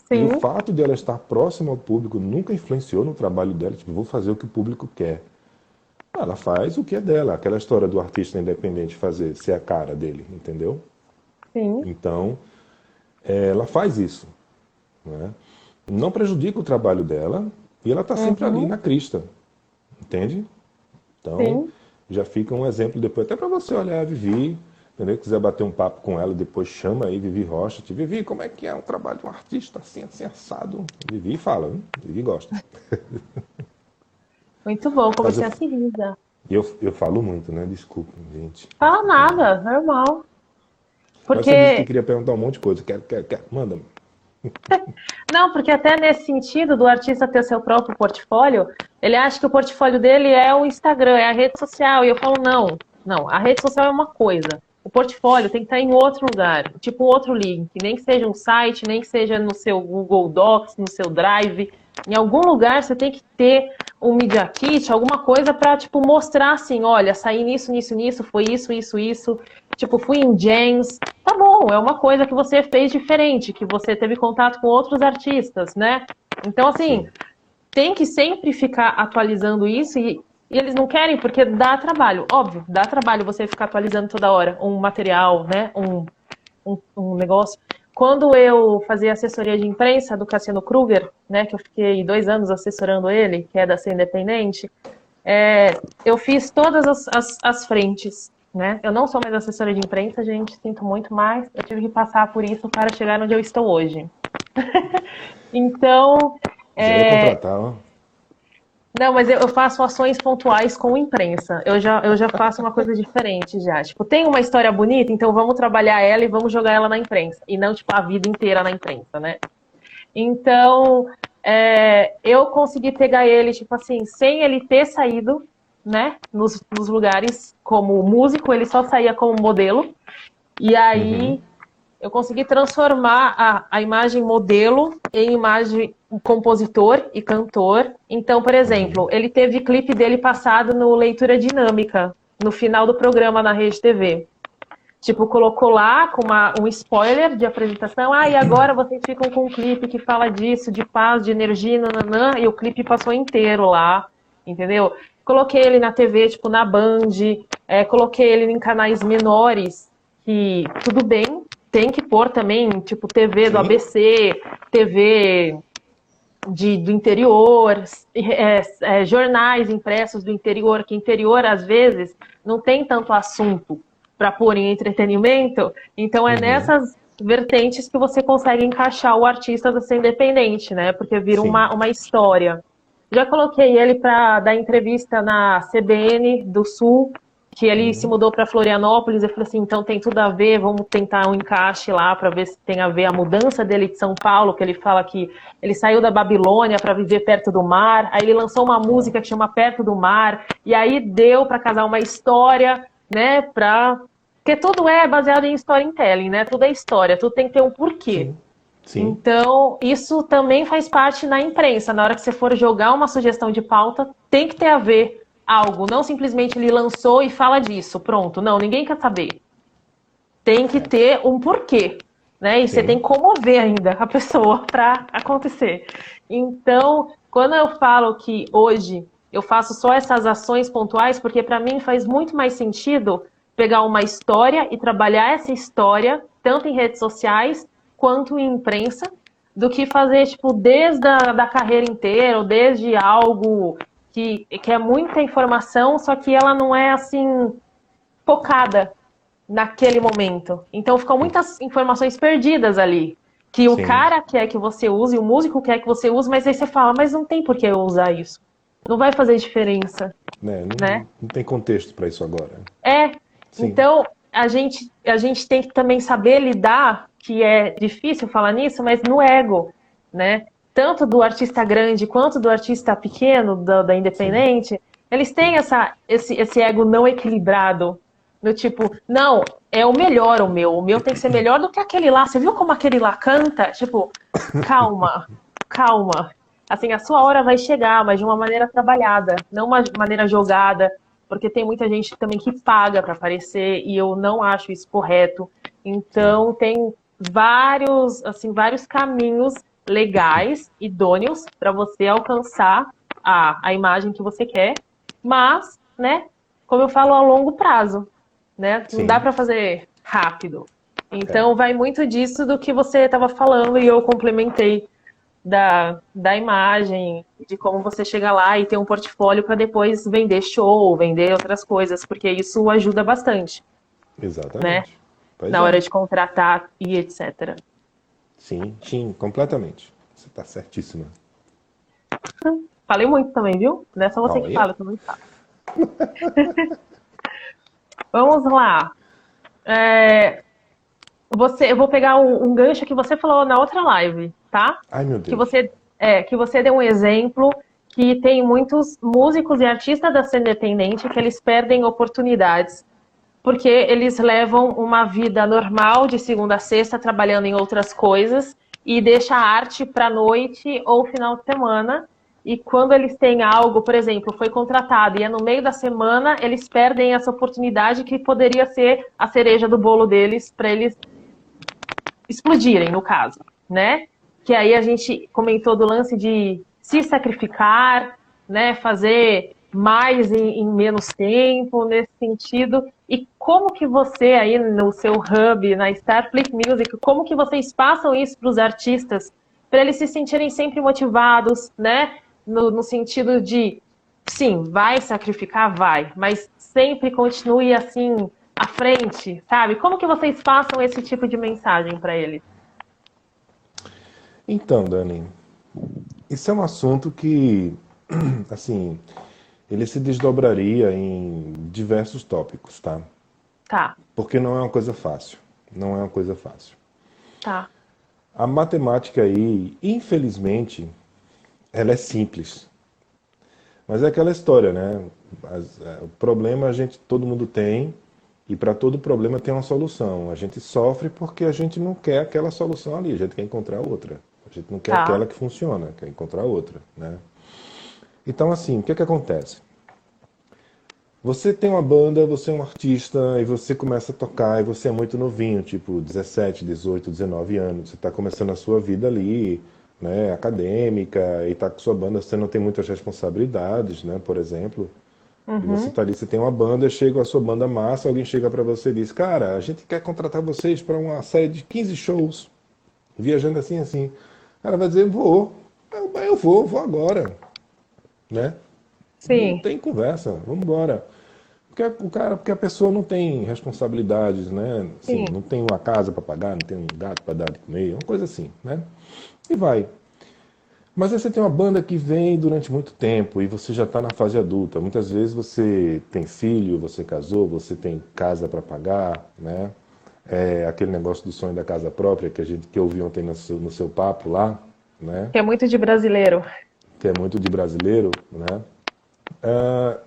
e o Sim. fato de ela estar próxima ao público nunca influenciou no trabalho dela, tipo, vou fazer o que o público quer. Ela faz o que é dela, aquela história do artista independente fazer, ser a cara dele, entendeu? Sim. Então, ela faz isso, né? Não prejudica o trabalho dela e ela está sempre ali Uhum. na crista, entende? Então, Sim. já fica um exemplo depois, até para você olhar a Vivi, entendeu? Quiser bater um papo com ela, depois chama aí Vivi Rocha. Vivi, como é que é um trabalho de um artista assim, assim, assado? Vivi fala, hein? Vivi gosta. Muito bom. Mas Comecei a seguir já. eu falo muito, né? Desculpa, gente. Fala nada, normal. Mas você disse que Porque queria perguntar um monte de coisa. Quero. Manda. Não, porque até nesse sentido do artista ter seu próprio portfólio, ele acha que o portfólio dele é o Instagram, é a rede social. E eu falo, não, não, a rede social é uma coisa. O portfólio tem que estar em outro lugar, tipo outro link, nem que seja um site, nem que seja no seu Google Docs, no seu Drive. Em algum lugar você tem que ter um Media Kit, alguma coisa para tipo, mostrar assim, olha, saí nisso, nisso, nisso, foi isso, isso, isso. Tipo, fui em jams. Tá bom, é uma coisa que você fez diferente, que você teve contato com outros artistas, né? Então, assim, Sim. tem que sempre ficar atualizando isso e eles não querem porque dá trabalho. Óbvio, dá trabalho você ficar atualizando toda hora um material, né? Um negócio. Quando eu fazia assessoria de imprensa do Cassiano Kruger, né? Que eu fiquei 2 anos assessorando ele, que é da Ser Independente, eu fiz todas as frentes, né? Eu não sou mais assessora de imprensa, gente, sinto muito mais. Eu tive que passar por isso para chegar onde eu estou hoje. Então, Já ia contratar, ó. não, mas eu faço ações pontuais com imprensa. Eu já faço uma coisa diferente já. Tipo, tem uma história bonita, então vamos trabalhar ela e vamos jogar ela na imprensa. E não, tipo, a vida inteira na imprensa, né? Então, eu consegui pegar ele, tipo assim, sem ele ter saído, né, nos lugares como músico, ele só saía como modelo. E Uhum. aí eu consegui transformar a imagem modelo em imagem um compositor e cantor. Então, por exemplo, ele teve clipe dele passado no Leitura Dinâmica, no final do programa na Rede TV. Tipo, colocou lá com um spoiler de apresentação. E agora vocês ficam com um clipe que fala disso, de paz, de energia, nananã, e o clipe passou inteiro lá, entendeu? Coloquei ele na TV, tipo, na Band, coloquei ele em canais menores, que tudo bem, tem que pôr também, tipo, TV do ABC, TV do interior, jornais impressos do interior, que interior, às vezes, não tem tanto assunto para pôr em entretenimento, então nessas vertentes que você consegue encaixar o artista da ser independente, né? Porque vira uma história. Já coloquei ele para dar entrevista na CBN do Sul, que ele se mudou para Florianópolis. Eu falei assim, então tem tudo a ver, vamos tentar um encaixe lá para ver se tem a ver a mudança dele de São Paulo, que ele fala que ele saiu da Babilônia para viver perto do mar, aí ele lançou uma música que chama Perto do Mar, e aí deu para casar uma história, né, porque tudo é baseado em storytelling, né, tudo é história, tudo tem que ter um porquê. Sim. Então, isso também faz parte na imprensa. Na hora que você for jogar uma sugestão de pauta, tem que ter a ver algo. Não simplesmente ele lançou e fala disso. Pronto. Não, ninguém quer saber. Tem que ter um porquê, né? E você tem que comover ainda a pessoa para acontecer. Então, quando eu falo que hoje eu faço só essas ações pontuais, porque para mim faz muito mais sentido pegar uma história e trabalhar essa história, tanto em redes sociais quanto em imprensa, do que fazer, tipo, desde a carreira inteira, ou desde algo que é muita informação, só que ela não é, assim, focada naquele momento. Então, ficam muitas informações perdidas ali, que o cara quer que você use, o músico quer que você use, mas aí você fala, mas não tem por que eu usar isso. Não vai fazer diferença. Não tem contexto para isso agora. Então, a gente tem que também saber lidar, que é difícil falar nisso, mas no ego, né? Tanto do artista grande quanto do artista pequeno, da independente, eles têm esse ego não equilibrado, no tipo, não, é o melhor o meu tem que ser melhor do que aquele lá. Você viu como aquele lá canta? Tipo, calma. Assim, a sua hora vai chegar, mas de uma maneira trabalhada, não uma maneira jogada, porque tem muita gente também que paga para aparecer e eu não acho isso correto. Então, tem vários caminhos legais, idôneos, para você alcançar a imagem que você quer, mas, né, como eu falo, a longo prazo, né? Não dá para fazer rápido. Então, vai muito disso do que você estava falando e eu complementei da imagem, de como você chega lá e ter um portfólio para depois vender show, vender outras coisas, porque isso ajuda bastante. Exatamente. Né? Na hora de contratar e etc. Sim, completamente. Você está certíssima. Falei muito também, viu? Não é só você que fala, eu também falo. Vamos lá. Eu vou pegar um gancho que você falou na outra live, tá? Ai, meu Deus. Que você deu um exemplo que tem muitos músicos e artistas da cena independente que eles perdem oportunidades porque eles levam uma vida normal de segunda a sexta trabalhando em outras coisas e deixa a arte para noite ou final de semana. E quando eles têm algo, por exemplo, foi contratado e é no meio da semana, eles perdem essa oportunidade que poderia ser a cereja do bolo deles para eles explodirem, no caso, né? Que aí a gente comentou do lance de se sacrificar, né? Fazer mais em menos tempo, nesse sentido. E como que você aí no seu hub, na Starfleet Music, como que vocês passam isso para os artistas, para eles se sentirem sempre motivados, né? No sentido de, sim, vai sacrificar, vai, mas sempre continue assim à frente, sabe? Como que vocês passam esse tipo de mensagem para eles? Então, Dani, isso é um assunto que, assim, ele se desdobraria em diversos tópicos, tá? Tá. Porque não é uma coisa fácil. Não é uma coisa fácil. Tá. A matemática aí, infelizmente, ela é simples. Mas é aquela história, né? O problema todo mundo tem, e para todo problema tem uma solução. A gente sofre porque a gente não quer aquela solução ali, a gente quer encontrar outra. A gente não quer Tá. aquela que funciona, quer encontrar outra, né? Então, assim, o que é que acontece? Você tem uma banda, você é um artista, e você começa a tocar, e você é muito novinho, tipo 17, 18, 19 anos. Você está começando a sua vida ali, né, acadêmica, e está com sua banda, você não tem muitas responsabilidades, né, por exemplo. E você Uhum. está ali, você tem uma banda, chega a sua banda massa, alguém chega para você e diz, cara, a gente quer contratar vocês para uma série de 15 shows, viajando assim, assim. O cara vai dizer, vou. Eu vou agora, né? Não Sim, tem conversa, vamos embora. Porque a pessoa não tem responsabilidades, né? Assim, sim. não tem uma casa para pagar, não tem um gato para dar de comer, uma coisa assim, né? E vai. Mas aí você tem uma banda que vem durante muito tempo e você já está na fase adulta. Muitas vezes você tem filho, você casou, você tem casa para pagar, né? É aquele negócio do sonho da casa própria que eu ouvi ontem no seu papo lá, né? Que é muito de brasileiro. Que é muito de brasileiro, né?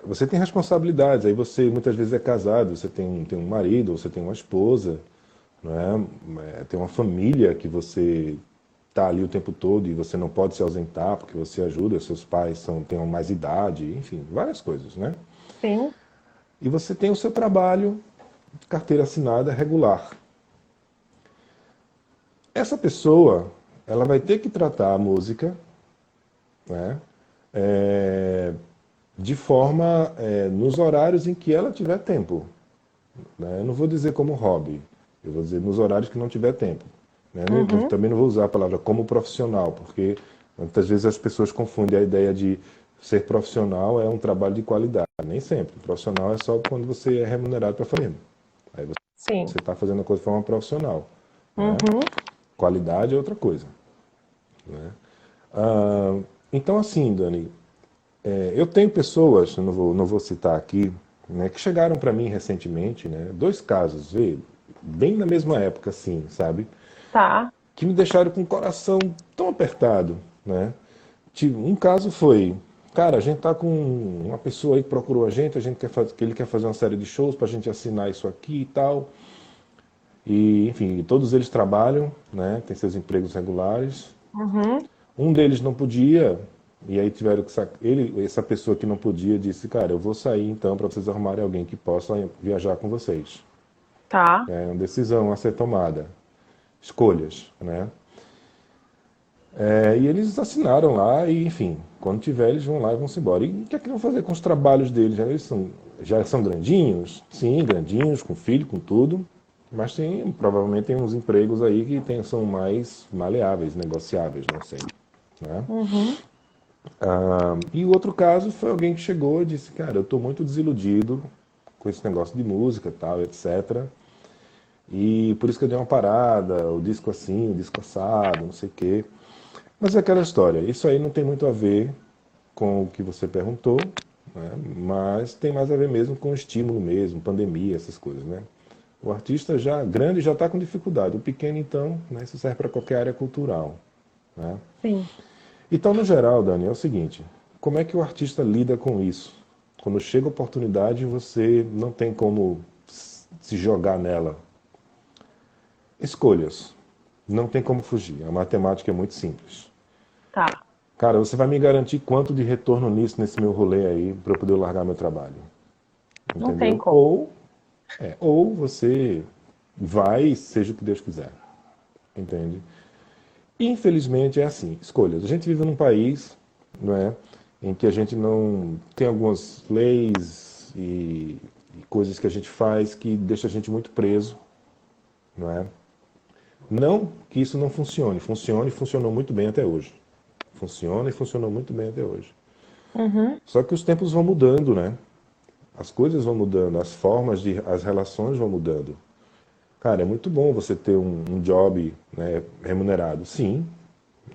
Você tem responsabilidades, aí você muitas vezes é casado, você tem um marido, você tem uma esposa, não é? Tem uma família que você está ali o tempo todo e você não pode se ausentar porque você ajuda, seus pais têm mais idade, enfim, várias coisas, né? Sim. E você tem o seu trabalho de carteira assinada regular. Essa pessoa, ela vai ter que tratar a música, né? É, de forma, nos horários em que ela tiver tempo. Né? Eu não vou dizer como hobby, eu vou dizer nos horários que não tiver tempo. Né? Eu Uhum. também não vou usar a palavra como profissional, porque muitas vezes as pessoas confundem a ideia de ser profissional é um trabalho de qualidade. Nem sempre. Profissional é só quando você é remunerado para fazer. Aí Sim. você está fazendo a coisa de forma profissional. Né? Uhum. Qualidade é outra coisa. Né? Ah, então, assim, Dani, eu tenho pessoas, eu não vou citar aqui, né, que chegaram para mim recentemente, né, dois casos, vê, bem na mesma época, assim, sabe, Tá. que me deixaram com o coração tão apertado, né. Um caso foi, cara, a gente tá com uma pessoa aí que procurou a gente que ele quer fazer uma série de shows para a gente assinar isso aqui e tal, e enfim, todos eles trabalham, né, têm seus empregos regulares. Uhum. Um deles não podia, e aí tiveram que essa pessoa que não podia disse, cara, eu vou sair então para vocês arrumarem alguém que possa viajar com vocês. Tá. É uma decisão a ser tomada, escolhas, né? E eles assinaram lá e, enfim, quando tiver eles vão lá e vão se embora. E o que é que vão fazer com os trabalhos deles? Já são grandinhos? Sim, grandinhos, com filho, com tudo. Mas provavelmente tem uns empregos aí que são mais maleáveis, negociáveis, não sei. Né? Uhum. E o outro caso foi alguém que chegou e disse, cara, eu estou muito desiludido com esse negócio de música, tal, etc. E por isso que eu dei uma parada, o disco assim, o disco assado, não sei o quê. Mas é aquela história, isso aí não tem muito a ver com o que você perguntou, né? Mas tem mais a ver mesmo com o estímulo mesmo, pandemia, essas coisas, né? O artista já grande já está com dificuldade, o pequeno então, né, isso serve para qualquer área cultural, né? Sim. Então, no geral, Dani, é o seguinte: como é que o artista lida com isso? Quando chega a oportunidade, você não tem como se jogar nela. Escolhas. Não tem como fugir. A matemática é muito simples. Tá. Cara, você vai me garantir quanto de retorno nisso, nesse meu rolê aí, para eu poder largar meu trabalho? Não tem Entendeu? como. Ou você vai, seja o que Deus quiser. Entende? Infelizmente é assim, escolhas. A gente vive num país, não é, em que a gente não tem algumas leis e coisas que a gente faz que deixa a gente muito preso, não é? Não que isso não funcione, funciona e funcionou muito bem até hoje. Funciona e funcionou muito bem até hoje. Uhum. Só que os tempos vão mudando, né? As coisas vão mudando, as relações vão mudando. Cara, é muito bom você ter um job, né, remunerado. Sim,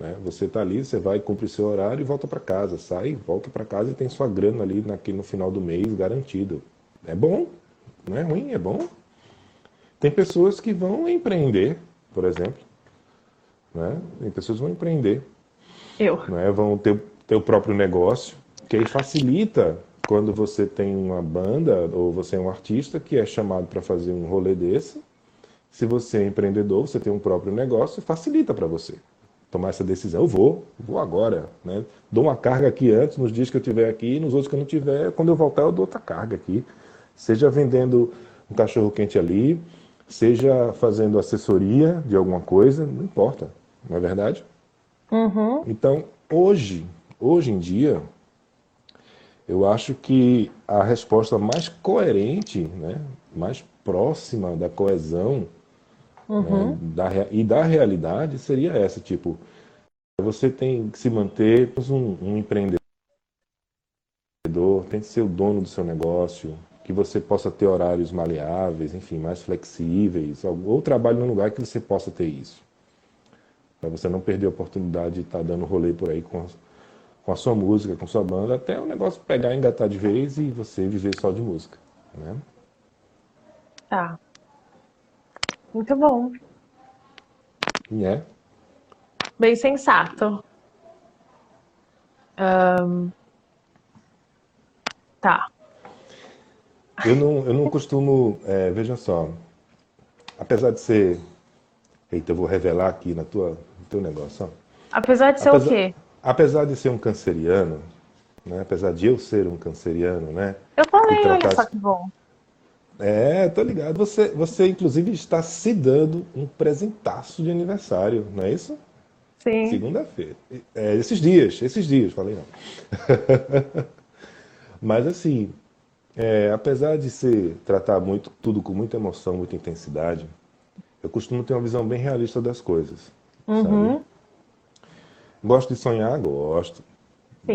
né? Você está ali, você vai, cumpre seu horário e volta para casa. Sai, volta para casa e tem sua grana ali no final do mês garantido. É bom, não é ruim, é bom. Tem pessoas que vão empreender, por exemplo. Né? Tem pessoas que vão empreender, Eu. né? Vão ter o próprio negócio, que aí facilita quando você tem uma banda ou você é um artista que é chamado para fazer um rolê desse. Se você é empreendedor, você tem um próprio negócio, facilita para você. tomar essa decisão. Eu vou agora, né? Dou uma carga aqui antes, nos dias que eu estiver aqui, e nos outros que eu não tiver, quando eu voltar eu dou outra carga aqui. Seja vendendo um cachorro-quente ali, seja fazendo assessoria de alguma coisa, não importa, não é verdade? Uhum. Então, hoje em dia, eu acho que a resposta mais coerente, né, mais próxima da coesão, né, Uhum. e da realidade seria essa, tipo, você tem que se manter um empreendedor, tem que ser o dono do seu negócio, que você possa ter horários maleáveis, enfim, mais flexíveis, ou trabalhe num lugar que você possa ter isso. Para você não perder a oportunidade de estar dando rolê por aí com a sua música, com sua banda, até o negócio pegar e engatar de vez e você viver só de música, né? Tá. Muito bom. E é. Bem sensato. Tá. Eu não costumo, veja só, apesar de ser, eita, eu vou revelar aqui no teu negócio, ó. Apesar de ser o Apesar, quê? apesar de ser um canceriano, né, apesar de eu ser um canceriano, né, Eu e também, olha tratar, só que bom. tô ligado, você inclusive está se dando um presentaço de aniversário, não é isso? Sim. Segunda-feira. Esses dias, falei não. Mas assim, apesar de tratar muito, tudo com muita emoção, muita intensidade, eu costumo ter uma visão bem realista das coisas, sabe? Uhum. Gosto de sonhar, gosto.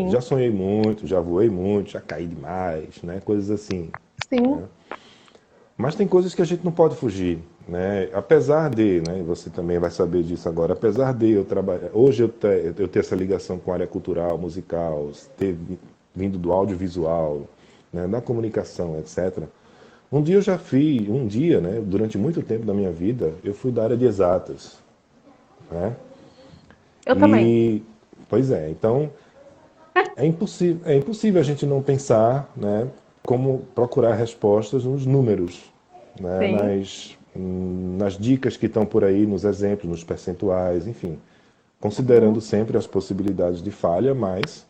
Já Sim. sonhei muito, já voei muito, já caí demais, né? Coisas assim. Sim. Mas tem coisas que a gente não pode fugir, né? Apesar de, né? Você também vai saber disso agora. Apesar de eu trabalhar, hoje eu ter essa ligação com a área cultural, musical, ter vindo do audiovisual, né? Da comunicação, etc. Um dia, né? Durante muito tempo da minha vida, eu fui da área de exatas, né? Eu também. E, pois é, então é impossível a gente não pensar, né, como procurar respostas nos números, né, Sim. nas dicas que estão por aí, nos exemplos, nos percentuais, enfim, considerando Uhum. sempre as possibilidades de falha, mas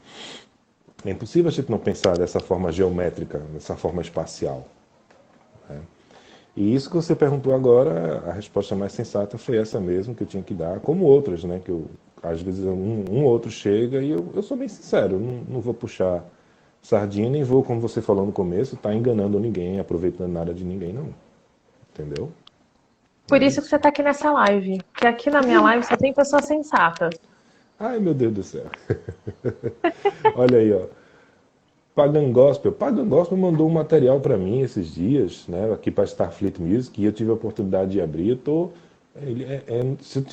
é impossível a gente não pensar dessa forma geométrica, dessa forma espacial. E isso que você perguntou agora, a resposta mais sensata foi essa mesmo que eu tinha que dar, como outras, né? Que eu, às vezes um outro chega e eu sou bem sincero, eu não vou puxar sardinha, nem vou, como você falou no começo, estar enganando ninguém, aproveitando nada de ninguém, não. Entendeu? Por É isso que isso. você tá aqui nessa live. Porque aqui na minha live só tem pessoas sensatas. Ai, meu Deus do céu. Olha aí, ó. Pagan Gospel mandou um material para mim esses dias, né, aqui para Starfleet Music, e eu tive a oportunidade de abrir. Eu tô, ele se eu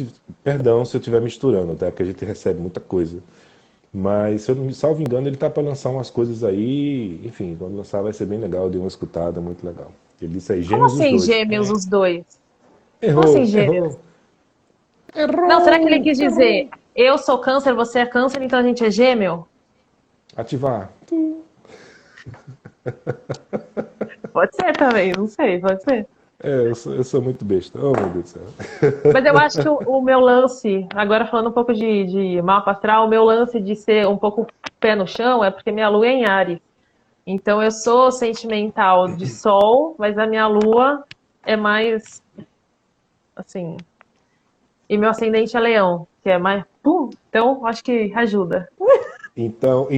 perdão se eu estiver misturando, tá? Porque a gente recebe muita coisa. Mas, se eu não me salvo engano, ele tá para lançar umas coisas aí, enfim, quando lançar vai ser bem legal, eu dei uma escutada, muito legal. Ele disse aí, Como Gêmeos os assim, dois. gêmeos, os dois? Como assim, Errou, gêmeos? errou, Não, será que ele errou, quis dizer errou. eu sou câncer, você é câncer, então a gente é gêmeo? Ativar. Pode ser também, não sei, pode ser. Eu sou muito besta. Oh, meu Deus do céu. Mas eu acho que o meu lance, agora falando um pouco de mapa astral, o meu lance de ser um pouco pé no chão é porque minha lua é em Áries. Então eu sou sentimental de sol, mas a minha lua é mais assim. E meu ascendente é leão, que é mais. Então acho que ajuda. Então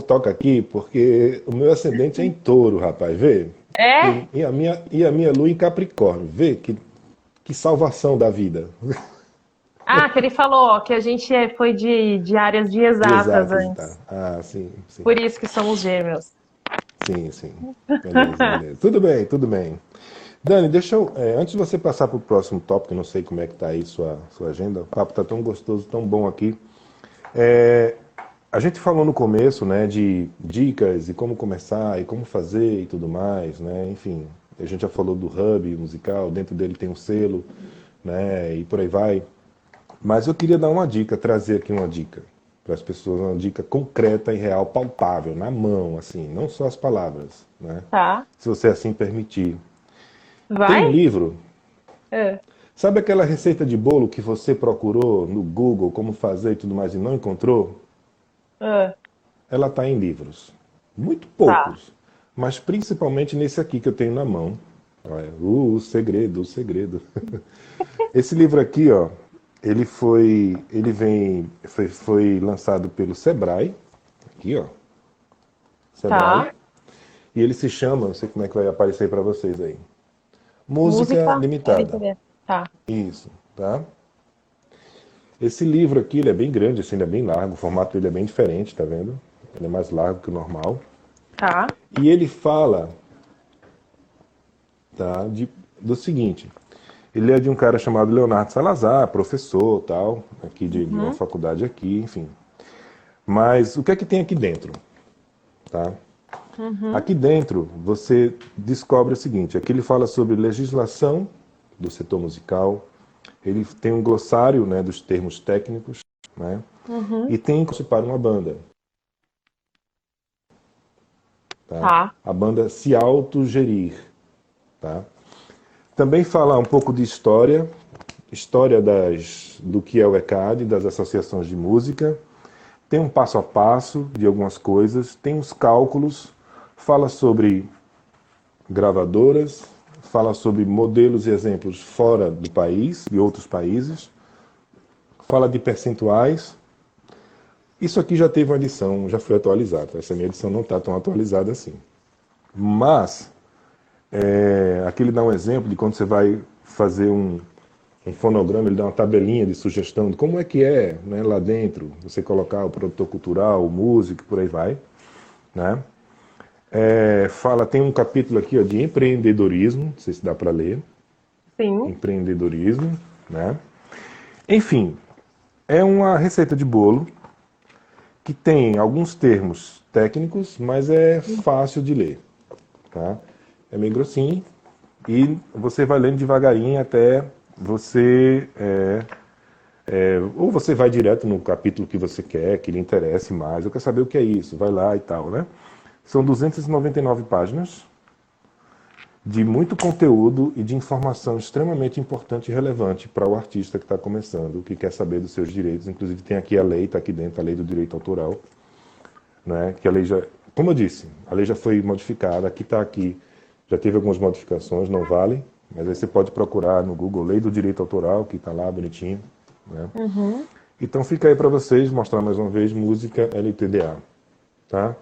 toca aqui, porque o meu ascendente é em touro, rapaz, vê? É? E a minha lua em Capricórnio, vê? Que salvação da vida. Ah, que ele falou ó, que a gente foi de áreas de De exatas exatas e tal. antes. Ah, sim, sim. Por isso que somos gêmeos. Sim, sim. Beleza, beleza. Tudo bem, tudo bem. Dani, deixa eu. Antes de você passar para o próximo tópico, eu não sei como é que tá aí sua agenda, o papo tá tão gostoso, tão bom aqui. É, a gente falou no começo, né, de dicas e como começar e como fazer e tudo mais, né? Enfim, a gente já falou do hub musical, dentro dele tem um selo, né? E por aí vai. Mas eu queria dar uma dica, trazer aqui uma dica para as pessoas, uma dica concreta e real, palpável, na mão, assim, não só as palavras, né? Tá. Se você assim permitir. Tem um Vai? livro, É. Sabe aquela receita de bolo que você procurou no Google como fazer e tudo mais e não encontrou? Ah, Ela está em livros. Muito tá. poucos, mas principalmente nesse aqui que eu tenho na mão. Olha, o segredo, o segredo. Esse livro aqui, ó, foi lançado pelo Sebrae, aqui, ó, Sebrae, Tá. e ele se chama, não sei como é que vai aparecer para vocês aí, Música Música Limitada. LTD. Tá. Isso, tá? Esse livro aqui, ele é bem grande, assim, ele é bem largo, o formato dele é bem diferente, tá vendo? Ele é mais largo que o normal. Tá. E ele fala, tá, do seguinte, ele é de um cara chamado Leonardo Salazar, professor, tal, aqui de uma Uhum. faculdade aqui, enfim. Mas o que é que tem aqui dentro, tá? Uhum. Aqui dentro você descobre o seguinte, aqui ele fala sobre legislação do setor musical, ele tem um glossário, né, dos termos técnicos, né, Uhum. e tem para uma banda, tá? Tá. A banda se autogerir, tá? Também fala um pouco de história, história do que é o ECAD, das associações de música, tem um passo a passo de algumas coisas, tem os cálculos, fala sobre gravadoras, fala sobre modelos e exemplos fora do país, de outros países, fala de percentuais. Isso aqui já teve uma edição, já foi atualizada. Essa minha edição não está tão atualizada assim. Mas, aqui ele dá um exemplo de quando você vai fazer um fonograma, ele dá uma tabelinha de sugestão de como é que é, né, lá dentro, você colocar o produtor cultural, o músico, por aí vai, né? Tem um capítulo aqui, ó, de empreendedorismo, não sei se dá para ler, Sim. empreendedorismo, né? Enfim, é uma receita de bolo que tem alguns termos técnicos, mas é fácil de ler, tá? É meio grossinho e você vai lendo devagarinho até você ou você vai direto no capítulo que você quer, que lhe interesse mais. Eu quero saber o que é isso, vai lá e tal, né? São 299 páginas de muito conteúdo e de informação extremamente importante e relevante para o artista que está começando, que quer saber dos seus direitos. Inclusive tem aqui a lei, está aqui dentro, a lei do direito autoral, né? Que a lei já, como eu disse, a lei já foi modificada, aqui está aqui, já teve algumas modificações, não vale, mas aí você pode procurar no Google Lei do Direito Autoral, que está lá bonitinho, né? Uhum. Então fica aí para vocês mostrar mais uma vez música LTDA, tá?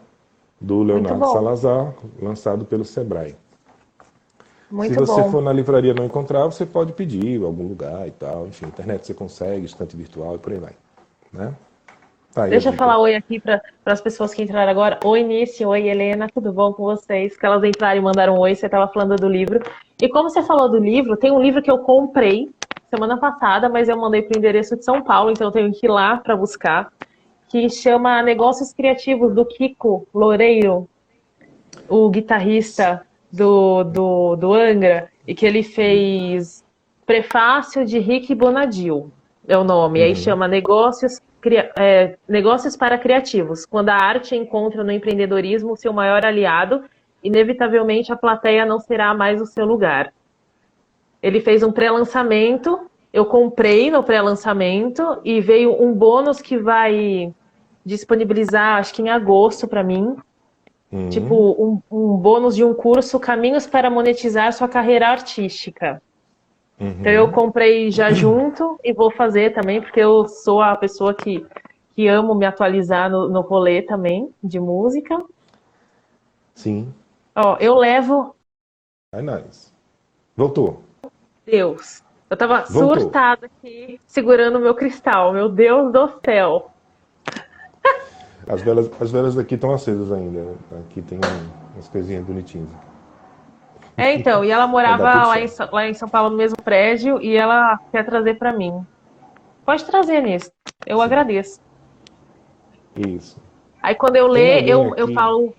Do Muito Leonardo bom. Salazar, lançado pelo Sebrae. Se Muito você bom. for na livraria e não encontrar, você pode pedir em algum lugar e tal. Enfim, internet você consegue, estante virtual e por aí vai, né? Tá aí a Deixa eu dica. falar oi aqui para as pessoas que entraram agora. Oi, Nice. Oi, Helena. Tudo bom com vocês? Que elas entraram e mandaram um oi. Você estava falando do livro. E como você falou do livro, tem um livro que eu comprei semana passada, mas eu mandei para o endereço de São Paulo, então eu tenho que ir lá para buscar, que chama Negócios Criativos, do Kiko Loureiro, o guitarrista do Angra, e que ele fez Prefácio de Rick Bonadil, é o nome. Aí Uhum. chama Negócios para Criativos. Quando a arte encontra no empreendedorismo seu maior aliado, inevitavelmente a plateia não será mais o seu lugar. Ele fez um pré-lançamento, eu comprei no pré-lançamento e veio um bônus que vai disponibilizar, acho que em agosto para mim, tipo Uhum. um bônus de um curso Caminhos para Monetizar Sua Carreira Artística. Então eu Uhum. comprei já junto e vou fazer também, porque eu sou a pessoa que amo me atualizar no rolê também de música. Sim. Ó, eu levo Aí, nice. Voltou. Deus. Eu tava Voltou. surtada aqui, segurando o meu cristal. Meu Deus do céu. As velas daqui estão acesas ainda. Aqui tem umas coisinhas bonitinhas. É, então, e ela Vai morava dar tudo lá certo. Lá em São Paulo, no mesmo prédio, e ela quer trazer pra mim. Pode trazer nisso. Eu Sim. agradeço. Isso. Aí quando eu Tem ler, alguém eu aqui. falo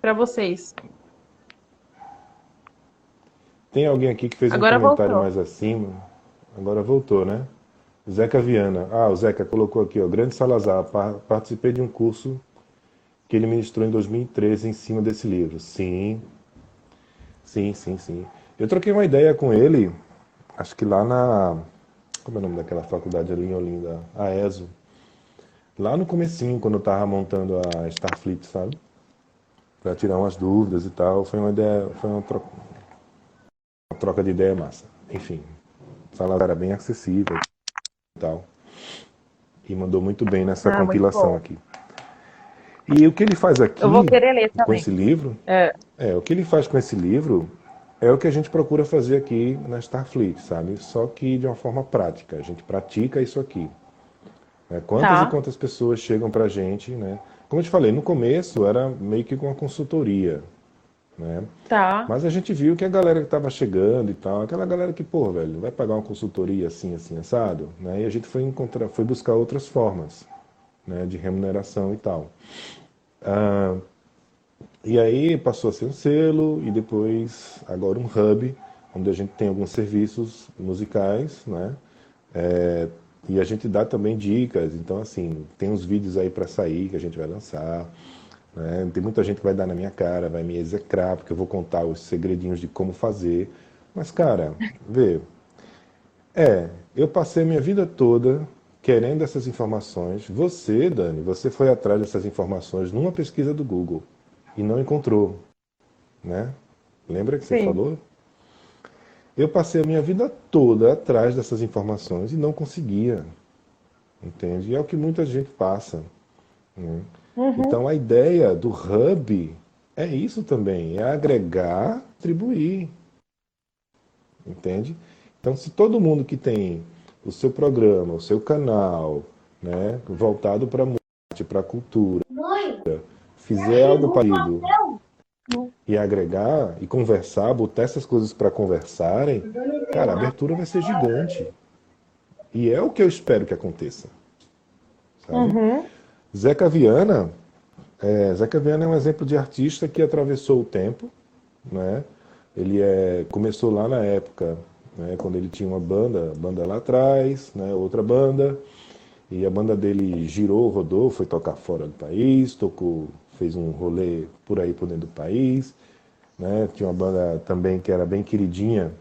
pra vocês. Tem alguém aqui que fez um Agora comentário voltou. mais acima. Agora voltou, né? Zeca Viana. Ah, o Zeca colocou aqui, ó. Grande Salazar. Participei de um curso que ele ministrou em 2013 em cima desse livro. Sim, sim, sim, sim. Eu troquei uma ideia com ele acho que lá na, como é o nome daquela faculdade ali em Olinda? A ESO. Lá no comecinho, quando eu tava montando a Starfleet, sabe? Pra tirar umas dúvidas e tal. Foi uma ideia, foi uma troca de ideia massa. Enfim, o salário era bem acessível e tal. E mandou muito bem nessa Ah, muito compilação bom. aqui. E o que ele faz Eu vou aqui, querer ler com também. esse livro, É, o que ele faz com esse livro é o que a gente procura fazer aqui na Starfleet, sabe? Só que de uma forma prática. A gente pratica isso aqui. Né? Quantas e tá, quantas pessoas chegam pra gente, né? Como eu te falei, no começo era meio que com uma consultoria, né? tá. Mas a gente viu que a galera que estava chegando e tal, aquela galera que, pô, velho, vai pagar uma consultoria assim, assim, assado, né? E a gente foi encontrar, foi buscar outras formas, né, de remuneração e tal. Ah, e aí passou a ser um selo e depois agora um hub, onde a gente tem alguns serviços musicais, né? É, e a gente dá também dicas, então assim, tem uns vídeos aí para sair que a gente vai lançar, né? Tem muita gente que vai dar na minha cara, vai me execrar, porque eu vou contar os segredinhos de como fazer. Mas, cara, vê, eu passei minha vida toda querendo essas informações. Você, Dani, você foi atrás dessas informações numa pesquisa do Google e não encontrou, né? Lembra que você Sim. falou? Eu passei a minha vida toda atrás dessas informações e não conseguia, entende? E é o que muita gente passa, né? Uhum. Então a ideia do hub é isso também, é agregar, distribuir, entende? Então se todo mundo que tem o seu programa, o seu canal, né, voltado para a arte, para a cultura, fizer algo parecido e agregar e conversar, botar essas coisas para conversarem, cara, a abertura vai ser gigante. E é o que eu espero que aconteça, sabe? Uhum. Zeca Viana, Zeca Viana é um exemplo de artista que atravessou o tempo, né? Começou lá na época, né, quando ele tinha uma banda lá atrás, né, outra banda, e a banda dele girou, rodou, foi tocar fora do país, tocou, fez um rolê por aí por dentro do país, né? Tinha uma banda também que era bem queridinha,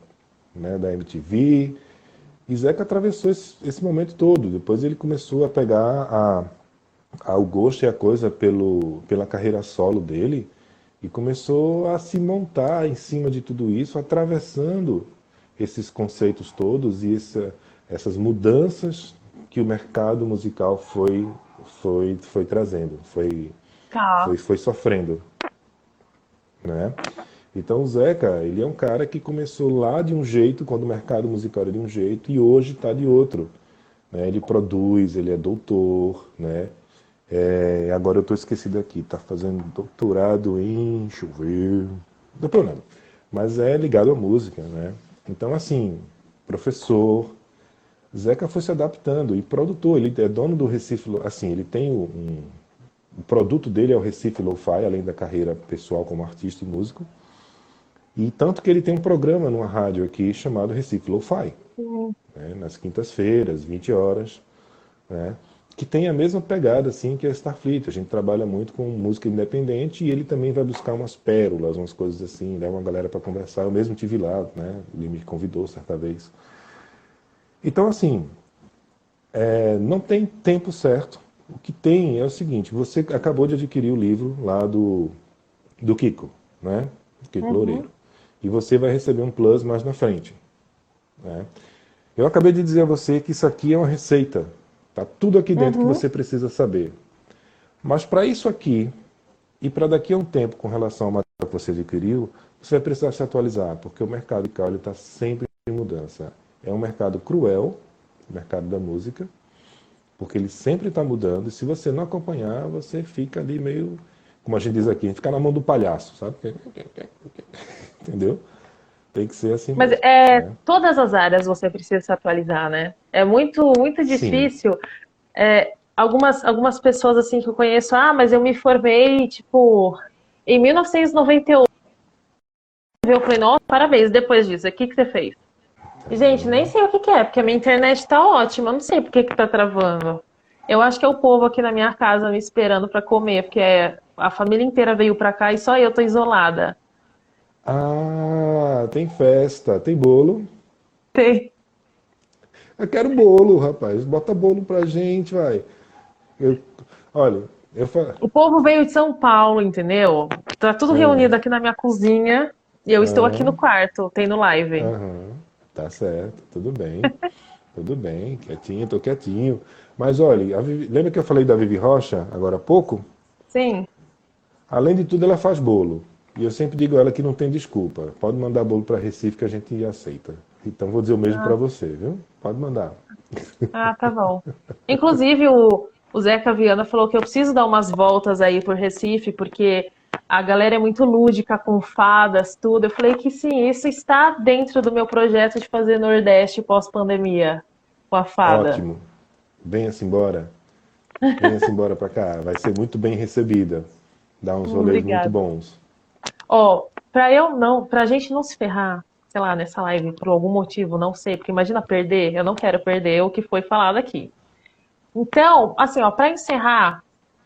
né, da MTV. E Zeca atravessou esse momento todo. Depois ele começou a pegar o gosto e a coisa pela carreira solo dele e começou a se montar em cima de tudo isso, atravessando esses conceitos todos e essas mudanças que o mercado musical foi trazendo, Tá. foi sofrendo, né? Então o Zeca, ele é um cara que começou lá de um jeito, quando o mercado musical era de um jeito, e hoje está de outro, né? Ele produz, ele é doutor, né? Agora eu estou esquecido aqui, está fazendo doutorado em, deixa eu ver, não tem problema, mas é ligado à música, né? Então assim, professor, Zeca foi se adaptando e produtor, ele é dono do Recife, assim, ele tem o produto dele é o Recife Lo-Fi, além da carreira pessoal como artista e músico. E tanto que ele tem um programa numa rádio aqui chamado Recife Lo-Fi, Sim. né, nas quintas-feiras, 20 horas, né, que tem a mesma pegada assim que a Starfleet. A gente trabalha muito com música independente e ele também vai buscar umas pérolas, umas coisas assim, leva uma galera para conversar. Eu mesmo tive lá, né, ele me convidou certa vez. Então assim, não tem tempo certo. O que tem é o seguinte: você acabou de adquirir o livro lá do Kiko, né? Kiko Uhum. Loureiro. E você vai receber um plus mais na frente, né? Eu acabei de dizer a você que isso aqui é uma receita. Tá tudo aqui dentro que Uhum. você precisa saber. Mas para isso aqui, e para daqui a um tempo com relação ao material que você adquiriu, você vai precisar se atualizar, porque o mercado de causa está sempre em mudança. É um mercado cruel, o mercado da música, porque ele sempre está mudando, e se você não acompanhar, você fica ali meio, como a gente diz aqui, a gente fica na mão do palhaço, sabe? Entendeu? Tem que ser assim Mas mesmo, né? todas as áreas você precisa se atualizar, né? É muito Sim. difícil. Algumas pessoas assim que eu conheço, mas eu me formei, tipo, em 1998. Eu falei, nossa, parabéns, depois disso, o que que você fez? Gente, nem sei o que que é, porque a minha internet tá ótima, eu não sei por que que tá travando. Eu acho que é o povo aqui na minha casa me esperando pra comer, porque a família inteira veio pra cá e só eu tô isolada. Ah, tem festa, tem bolo. Tem. Eu quero bolo, rapaz. Bota bolo pra gente, vai. Eu, olha, eu falo. O povo veio de São Paulo, entendeu? Tá tudo reunido aqui na minha cozinha e eu estou aqui no quarto, tendo live. Aham, tá certo, tudo bem, quietinho, tô quietinho. Mas olha, lembra que eu falei da Vivi Rocha agora há pouco? Sim. Além de tudo, ela faz bolo. E eu sempre digo a ela que não tem desculpa. Pode mandar bolo para Recife que a gente aceita. Então vou dizer o mesmo para Ah, você, viu? Pode mandar. tá bom. Inclusive, o Zeca Viana falou que eu preciso dar umas voltas aí por Recife, porque a galera é muito lúdica com fadas, tudo. Eu falei que sim, isso está dentro do meu projeto de fazer Nordeste pós-pandemia com a fada. Ótimo. Venha-se embora. Venha-se embora para cá. Vai ser muito bem recebida. Dá uns rolês muito Obrigada. bons. Ó, pra gente não se ferrar, sei lá, nessa live por algum motivo, não sei, porque imagina perder, eu não quero perder o que foi falado aqui. Então, assim, ó, para encerrar,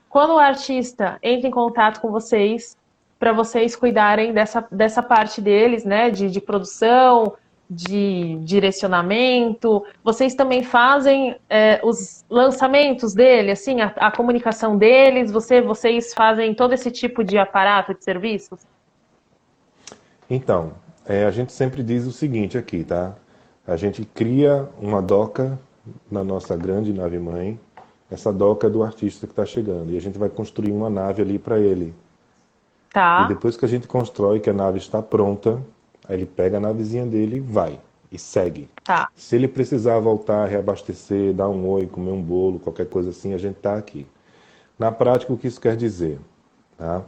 quando o artista entra em contato com vocês, para vocês cuidarem dessa parte deles, né, de produção, de direcionamento, vocês também fazem os lançamentos dele, assim, a comunicação deles, vocês fazem todo esse tipo de aparato de serviços? Então, a gente sempre diz o seguinte aqui, tá? A gente cria uma doca na nossa grande nave-mãe. Essa doca é do artista que está chegando. E a gente vai construir uma nave ali para ele. E Tá, depois que a gente constrói, que a nave está pronta, aí ele pega a navezinha dele e vai. E segue. tá, Se ele precisar voltar, reabastecer, dar um oi, comer um bolo, qualquer coisa assim, a gente está aqui. Na prática, o que isso quer dizer? Tá?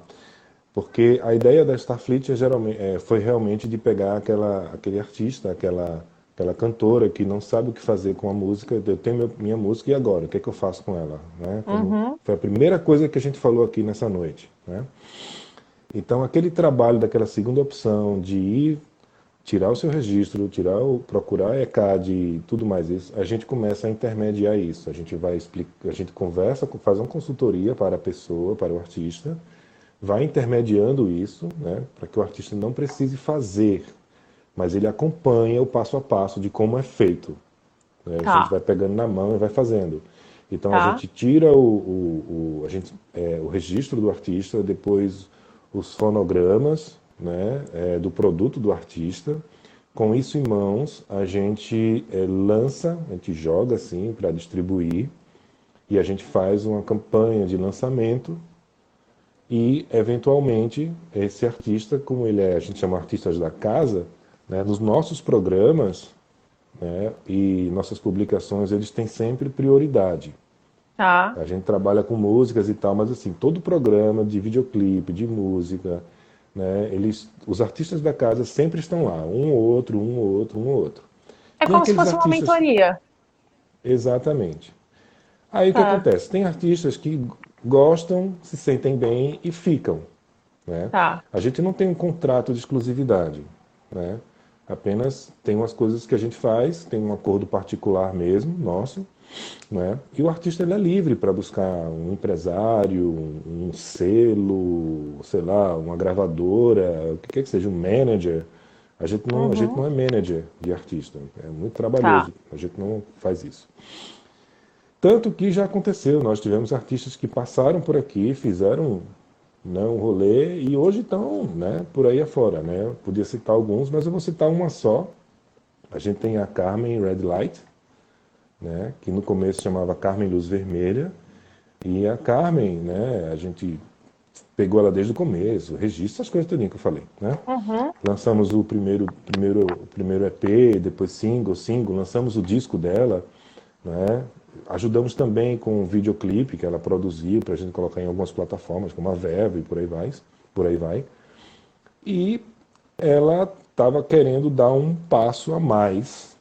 Porque a ideia da Starfleet foi realmente de pegar aquele artista, aquela cantora que não sabe o que fazer com a música. Eu tenho minha música e agora? O que é que eu faço com ela? Né? uhum, Foi a primeira coisa que a gente falou aqui nessa noite. Né? Então, aquele trabalho daquela segunda opção de ir tirar o seu registro, procurar a ECAD e tudo mais isso, a gente começa a intermediar isso. A gente vai explicar, a gente conversa, faz uma consultoria para a pessoa, para o artista, vai intermediando isso, né, para que o artista não precise fazer, mas ele acompanha o passo a passo de como é feito. Né? A gente tá, vai pegando na mão e vai fazendo. Então a tá, gente tira o registro do artista, depois os fonogramas, né, do produto do artista. Com isso em mãos, a gente lança, a gente joga assim para distribuir e a gente faz uma campanha de lançamento e, eventualmente, esse artista, como ele é, a gente chama artistas da casa, né, nos nossos programas, né, e nossas publicações, eles têm sempre prioridade. tá. A gente trabalha com músicas e tal, mas assim, todo programa de videoclipe, de música, né, os artistas da casa sempre estão lá, um ou outro, um ou outro, um ou outro. É Tem como se aqueles fosse uma artistas, mentoria. exatamente. Aí o que Tá, acontece? Tem artistas que gostam, se sentem bem e ficam. Né? tá, A gente não tem um contrato de exclusividade. Né? Apenas tem umas coisas que a gente faz, tem um acordo particular mesmo, nosso, né? E o artista ele é livre para buscar um empresário, um selo, sei lá, uma gravadora, o que quer que seja, um manager. A gente uhum, não é manager de artista, é muito tá. trabalhoso, a gente não faz isso. Tanto que já aconteceu, nós tivemos artistas que passaram por aqui, fizeram, né, um rolê e hoje estão, né, por aí afora. Né? Eu podia citar alguns, mas eu vou citar uma só. A gente tem a Carmen Red Light, né, que no começo chamava Carmen Luz Vermelha. E a Carmen, né, a gente pegou ela desde o começo, registro, essas coisas tudinho que eu falei. Né? Uhum, Lançamos o primeiro EP, depois single, lançamos o disco dela. Né? Ajudamos também com o videoclipe que ela produziu para a gente colocar em algumas plataformas, como a Vevo e por aí vai. E ela estava querendo dar um passo a mais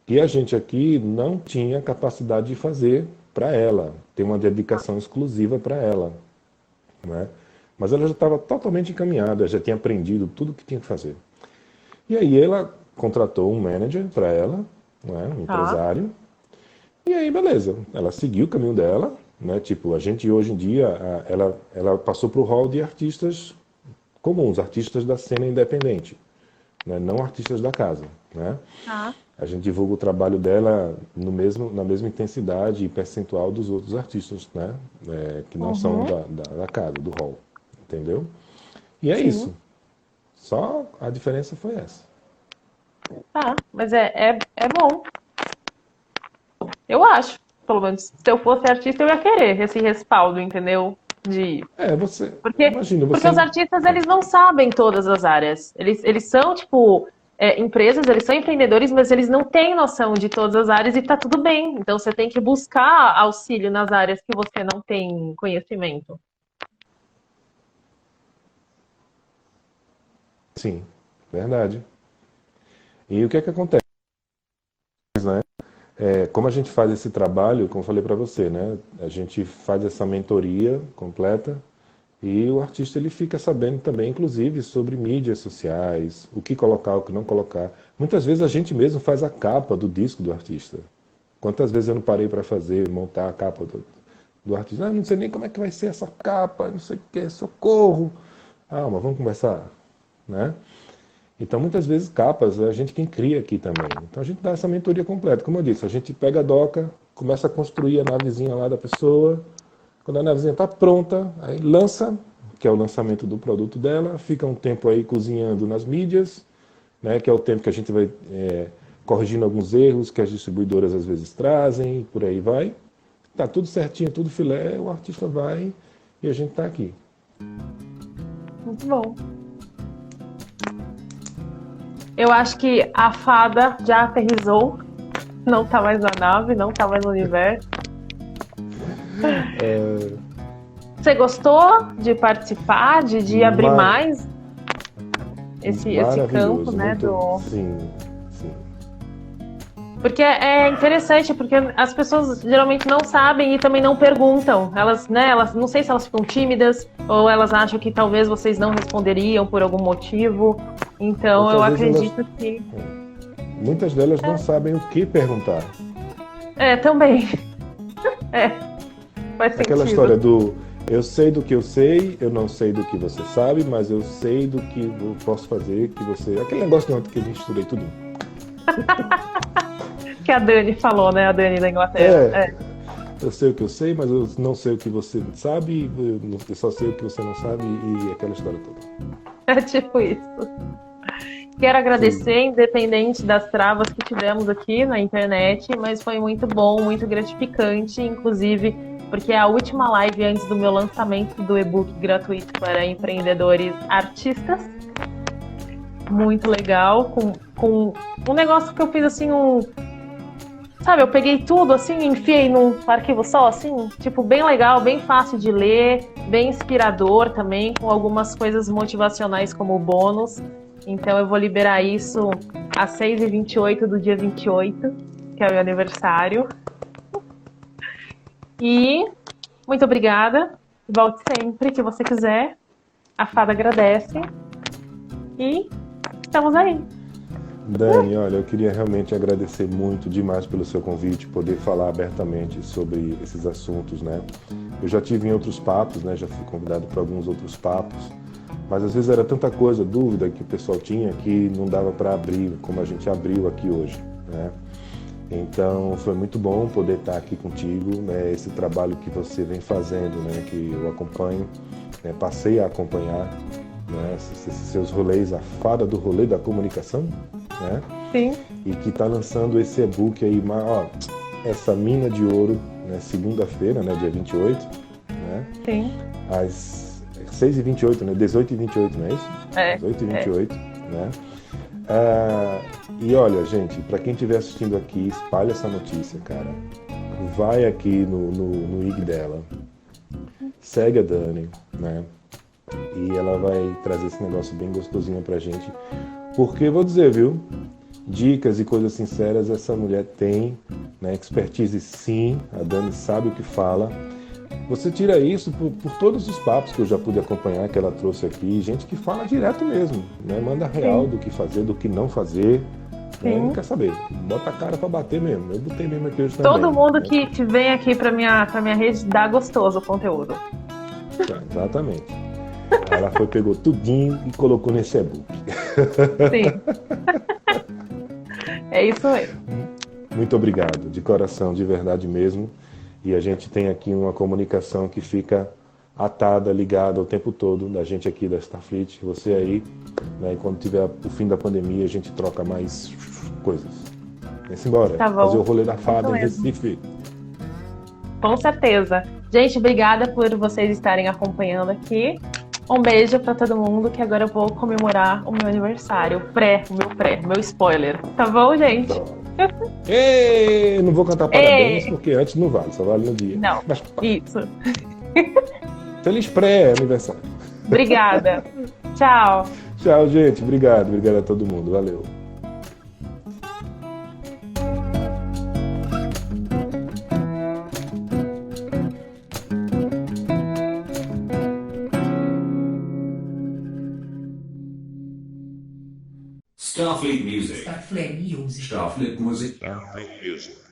que a gente aqui não tinha capacidade de fazer para ela, ter uma dedicação exclusiva para ela. Né? Mas ela já estava totalmente encaminhada, já tinha aprendido tudo o que tinha que fazer. E aí ela contratou um manager para ela, né? Um tá. empresário. E aí, beleza. Ela seguiu o caminho dela, né? Tipo, a gente hoje em dia, ela passou para o hall de artistas comuns, artistas da cena independente. né? Não artistas da casa, né? Tá. A gente divulga o trabalho dela na mesma intensidade e percentual dos outros artistas, né? Que não são da casa, do hall, entendeu? E é Sim. isso. Só a diferença foi essa. Tá, mas é bom. Eu acho. Pelo menos, se eu fosse artista, eu ia querer esse respaldo, entendeu? Você, Porque, imagina, porque os artistas, eles não sabem todas as áreas. Eles são, tipo, empresas, eles são empreendedores, mas eles não têm noção de todas as áreas e tá tudo bem. Então, você tem que buscar auxílio nas áreas que você não tem conhecimento. sim, verdade. E o que é que acontece, né? Como a gente faz esse trabalho, como eu falei para você, né? A gente faz essa mentoria completa e o artista ele fica sabendo também, inclusive, sobre mídias sociais, o que colocar, o que não colocar. Muitas vezes a gente mesmo faz a capa do disco do artista. Quantas vezes eu não parei para fazer, montar a capa do artista? Não sei nem como é que vai ser essa capa, não sei o que, socorro. Ah, mas vamos conversar, né? Então, muitas vezes, capas é a gente quem cria aqui também. Então, a gente dá essa mentoria completa. Como eu disse, a gente pega a doca, começa a construir a navezinha lá da pessoa. Quando a navezinha está pronta, aí lança, que é o lançamento do produto dela, fica um tempo aí cozinhando nas mídias, né, que é o tempo que a gente vai corrigindo alguns erros que as distribuidoras às vezes trazem, e por aí vai. Tá tudo certinho, tudo filé, o artista vai e a gente está aqui. Muito bom. Eu acho que a fada já aterrissou. Não tá mais na nave, não tá mais no universo. Você gostou de participar, de abrir mais esse campo, né? Sim, sim. Porque é interessante, porque as pessoas geralmente não sabem e também não perguntam. Elas não sei se elas ficam tímidas ou elas acham que talvez vocês não responderiam por algum motivo. Então eu acredito que... Muitas delas não sabem o que perguntar. Também. Faz sentido. Aquela história do eu sei do que eu sei, eu não sei do que você sabe, mas eu sei do que eu posso fazer, que você... Aquele negócio que a gente estudei tudo. Que a Dani falou, né? A Dani da Inglaterra. Eu sei o que eu sei, mas eu não sei o que você sabe, eu só sei o que você não sabe e aquela história toda. É tipo isso. Quero agradecer, independente das travas que tivemos aqui na internet, mas foi muito bom, muito gratificante, inclusive porque é a última live antes do meu lançamento do e-book gratuito para empreendedores artistas. Muito legal, com um negócio que eu fiz assim, sabe, eu peguei tudo assim, enfiei num arquivo só, assim, tipo, bem legal, bem fácil de ler, bem inspirador também, com algumas coisas motivacionais como bônus. Então eu vou liberar isso às 6h28 do dia 28, que é o meu aniversário. E muito obrigada. Volte sempre que você quiser. A fada agradece. E estamos aí. Dani, olha, eu queria realmente agradecer muito demais pelo seu convite, poder falar abertamente sobre esses assuntos, né? Eu já tive em outros papos, né? Já fui convidado para alguns outros papos, mas às vezes era tanta coisa, dúvida que o pessoal tinha que não dava para abrir como a gente abriu aqui hoje, né? Então foi muito bom poder estar aqui contigo, né? Esse trabalho que você vem fazendo, né? Que eu acompanho, né? Passei a acompanhar, né? Esses seus rolês, a fada do rolê da comunicação, né? Sim. E que está lançando esse e-book aí, essa mina de ouro, né? Segunda-feira, né? Dia 28, né? Sim. Às 6h28, né? 18h28, não é isso? 18h28, né? E olha, gente, para quem estiver assistindo aqui, espalha essa notícia, cara. Vai aqui no IG dela, segue a Dani, né? E ela vai trazer esse negócio bem gostosinho pra gente. Porque, vou dizer, viu? Dicas e coisas sinceras essa mulher tem, né? Expertise sim, a Dani sabe o que fala. Você tira isso por todos os papos que eu já pude acompanhar, que ela trouxe aqui, gente que fala direto mesmo, né? Manda real do que fazer, do que não fazer. Né? Não quer saber, bota a cara pra bater mesmo. Eu botei mesmo aqui hoje também. Todo mundo que vem aqui pra minha rede dá gostoso o conteúdo. Tá, exatamente. Aí ela foi, pegou tudinho e colocou nesse e-book. Sim, é isso mesmo. Muito obrigado, de coração, de verdade mesmo. E a gente tem aqui uma comunicação que fica atada, ligada o tempo todo, da gente aqui da Starfleet, você aí, né? E quando tiver o fim da pandemia, a gente troca mais coisas. Vem-se embora, Tá bom. fazer o rolê da fada em mesmo. Recife. Com certeza. Gente, obrigada por vocês estarem acompanhando aqui. Um beijo pra todo mundo, que agora eu vou comemorar o meu aniversário. O meu spoiler. Tá bom, gente? Ei, não vou cantar parabéns, Ei. porque antes não vale, só vale no dia. Não, Mas, isso. feliz pré-aniversário. Obrigada. Tchau. Tchau, gente. Obrigado a todo mundo. Valeu. Starfleet Music. Starfleet Music. Starfleet Music. Starfleet Music.